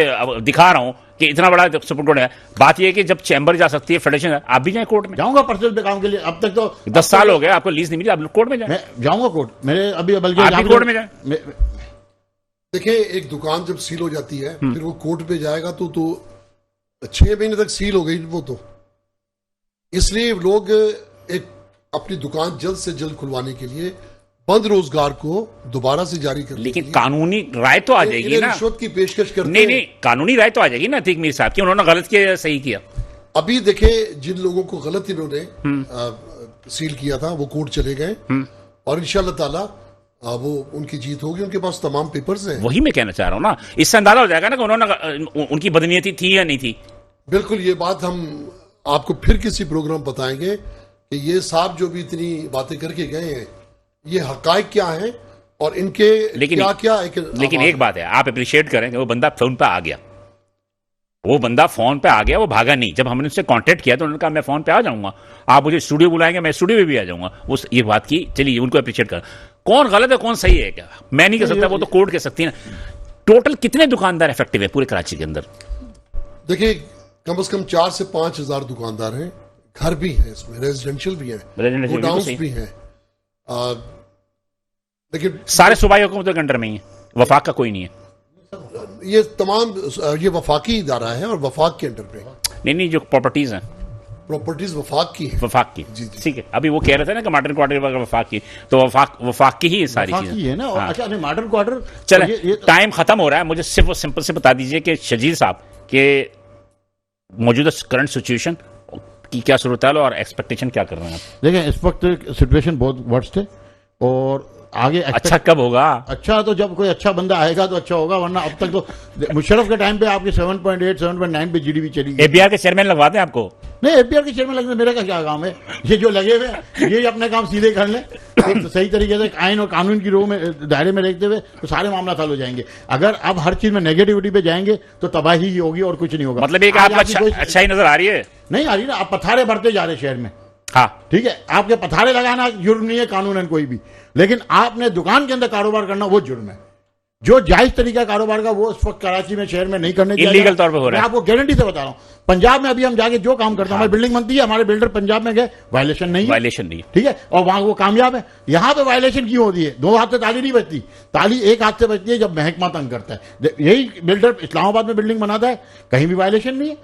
दिखा रहा हूं कि इतना बड़ा सुप्रीम कोर्ट है। बात यह है कि जब चैम्बर जा सकती है, फेडरेशन, आप भी जाए कोर्ट में। जाऊंगा पर्सनल पे काम के लिए, अब तक तो 10 साल हो गए आपको लीज नहीं मिली, आप कोर्ट में जाए। मैं जाऊंगा कोर्ट, मेरे अभी बल्कि आप कोर्ट में जाए। देखिए, एक दुकान जब सील हो जाती है, फिर वो कोर्ट पे जाएगा तो 6 महीने तक सील हो गई वो, तो इसलिए लोग एक अपनी दुकान जल्द से जल्द खुलवाने के लिए बंद रोजगार को दोबारा से जारी कर, लेकिन कानूनी राय तो आ जाएगी ना, रिश्वत की पेशकश करते नहीं कानूनी राय तो आ जाएगी ना, ठीक मीर साहब की उन्होंने गलत किया, सही किया। अभी देखे, जिन लोगों को गलत इन्होंने सील किया था वो कोर्ट चले गए, और इंशाल्लाह ताला वो उनकी जीत होगी, उनके पास तमाम पेपर्स हैं। वही मैं कहना चाह रहा हूं ना, इससे अंदाजा हो जाएगा ना कि उन्होंने उनकी बदनीयती थी या नहीं थी। बिल्कुल, ये बात हम आपको फिर किसी प्रोग्राम बताएंगे कि ये साहब जो भी इतनी बातें करके गए हैं, ये हकायक क्या हैं और इनके क्या क्या लेकिन एक बात है, आप अप्रिशिएट करें कि वो बंदा फोन पे आ गया, वो बंदा फोन पे आ गया, वो भागा नहीं। जब हमने उससे कांटेक्ट किया तो उन्होंने कहा मैं फोन पे आ जाऊंगा, आप मुझे स्टूडियो बुलाएंगे, मैं स्टूडियो में भी आ जाऊंगा। उस ये बात की, चलिए उनको अप्रिशिएट कर। कौन गलत है कौन सही है क्या मैं नहीं कह सकता, वो तो कोर्ट कह सकती है ना। टोटल कितने दुकानदार इफेक्टिव है पूरे कराची के अंदर? देखिए, कम से कम 4 से 5 हजार दुकानदार हैं, घर भी हैं इसमें, रेजिडेंशियल भी हैं, गोडाउन्स भी हैं, लेकिन सारे सूबाई हुकूमतों के अंडर में ही है, वफाक का कोई नहीं है। ये तमाम ये वफाकी इदारा है और वफाक के अंडर पे नहीं, जो प्रॉपर्टीज हैं, प्रॉपर्टीज वफाक की है। वफाक की, जी, जी। ठीक है। अभी वो कह रहे थे ना कि मॉडर्न क्वार्टर वगैरह वफाक की, तो वफाक की ही सारी वफाक चीजें की है ना। हाँ। अच्छा, मॉडर्न क्वार्टर, चले टाइम खत्म हो रहा है, मुझे सिर्फ सिंपल से बता दीजिए कि शजील साहब के मौजूदा करंट सिचुएशन की क्या सूरत है और एक्सपेक्टेशन क्या कर रहे हैं आप? देखिए, इस वक्त सिचुएशन बहुत वर्स्ट है और आगे अच्छा कब होगा? अच्छा तो जब कोई अच्छा बंदा आएगा तो अच्छा होगा, वरना अब तक तो मुशर्रफ के टाइम पे आपकी 7.8 7.9 पे जीडीपी चली गई। एपीआर के चेयरमैन लगवा दें आपको? नहीं, एपीआर के चेयरमैन लगने मेरा क्या काम है? ये जो लगे हुए हैं ये अपने काम सीधे कर लें, तो सही तरीके से आइन और कानून की रोह में दायरे में देखते हुए तो सारे मामला हल हो जाएंगे। अगर अब हर चीज में नेगेटिविटी पे जाएंगे तो तबाही ही होगी और कुछ नहीं होगा। मतलब एक आपको अच्छाई नजर आ रही है? नहीं आ रही ना, आप पथारे बढ़ते जा रहे शहर में। हाँ ठीक है, आपके पथारे लगाना जुर्म नहीं है कानूनन कोई भी, लेकिन आपने दुकान के अंदर कारोबार करना वो जुर्म है। जो जायज तरीका कारोबार का वो इस वक्त कराची में शहर में नहीं करने दिया, इलीगल तौर पे हो रहा है। मैं आपको गारंटी से बता रहा हूं, पंजाब में अभी हम जाके जो काम करते हैं, हमारी बिल्डिंग बनती है, हमारे बिल्डर पंजाब में गए, वायलेशन नहीं है, ठीक है, और वहां वो कामयाब है। यहां पे वायलेशन क्यों होती है? 2 हाथ से ताली नहीं बजती, ताली एक हाथ से बजती है जब महकमा तंग करता है। यही बिल्डर इस्लामाबाद में बिल्डिंग बनाता है, कहीं भी वायलेशन नहीं है,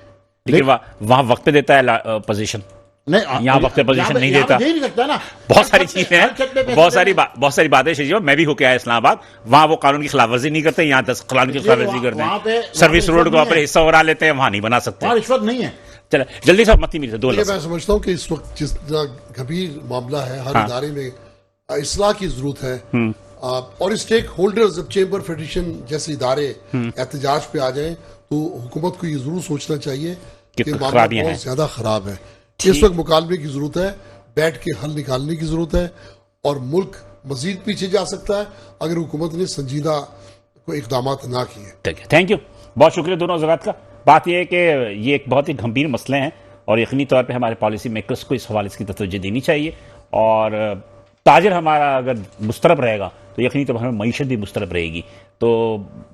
लेकिन वहां वक्त पे देता है पोजीशन, नहीं यहाँ वक्त पोजीशन नहीं देता। दे नहीं सकता ना, बहुत सारी चीजें हैं, बहुत सारी बातें शजीब, मैं भी होके आया इस्लामाबाद, वहां वो कानून की खिलाफवर्जी नहीं करते, यहाँ 10 कानून की खिलाफवर्जी करते हैं। सर्विस रोड को अपने हिस्सा उड़ा लेते हैं, वहां नहीं बना सकते, रिश्वत नहीं है। चले जल्दी से मत मिलते 2 मैं समझता हूँ कि इस वक्त जिस गंभीर मामला है, हर इदारे में इस्लाह की जरूरत है, और स्टेक होल्डर्स जब चेंबर फेडरेशन जैसे इदारे एहतजाज पे आ जाए तो हुकूमत को ये जरूर सोचना चाहिए कि मामला बहुत ज्यादा खराब है। इस वक्त मुकालमे की जरूरत है, बैठ के हल निकालने की जरूरत है, और मुल्क मजीद पीछे जा सकता है अगर हुकूमत ने संजीदा कोई इकदाम ना किए। ठीक है, थैंक यू, बहुत शुक्रिया दोनों हज़रात का। बात यह है कि ये एक बहुत ही गंभीर मसले हैं और यकीनी तौर पे हमारे पॉलिसी मेकर्स को इस हवाले की तवज्जो देनी चाहिए, और ताजिर हमारा अगर मुस्तरब रहेगा तो यकीनी तौर पर हमें मईशत भी मुस्तरब रहेगी। तो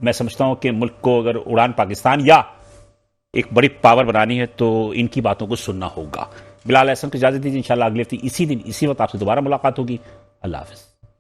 मैं समझता हूँ कि मुल्क को अगर उड़ान पाकिस्तान या एक बड़ी पावर बनानी है तो इनकी बातों को सुनना होगा। बिलाल अहसन को इजाजत दीजिए, इंशाल्लाह अगले हफ्ते इसी दिन इसी वक्त आपसे दोबारा मुलाकात होगी। अल्लाह हाफ़िज़।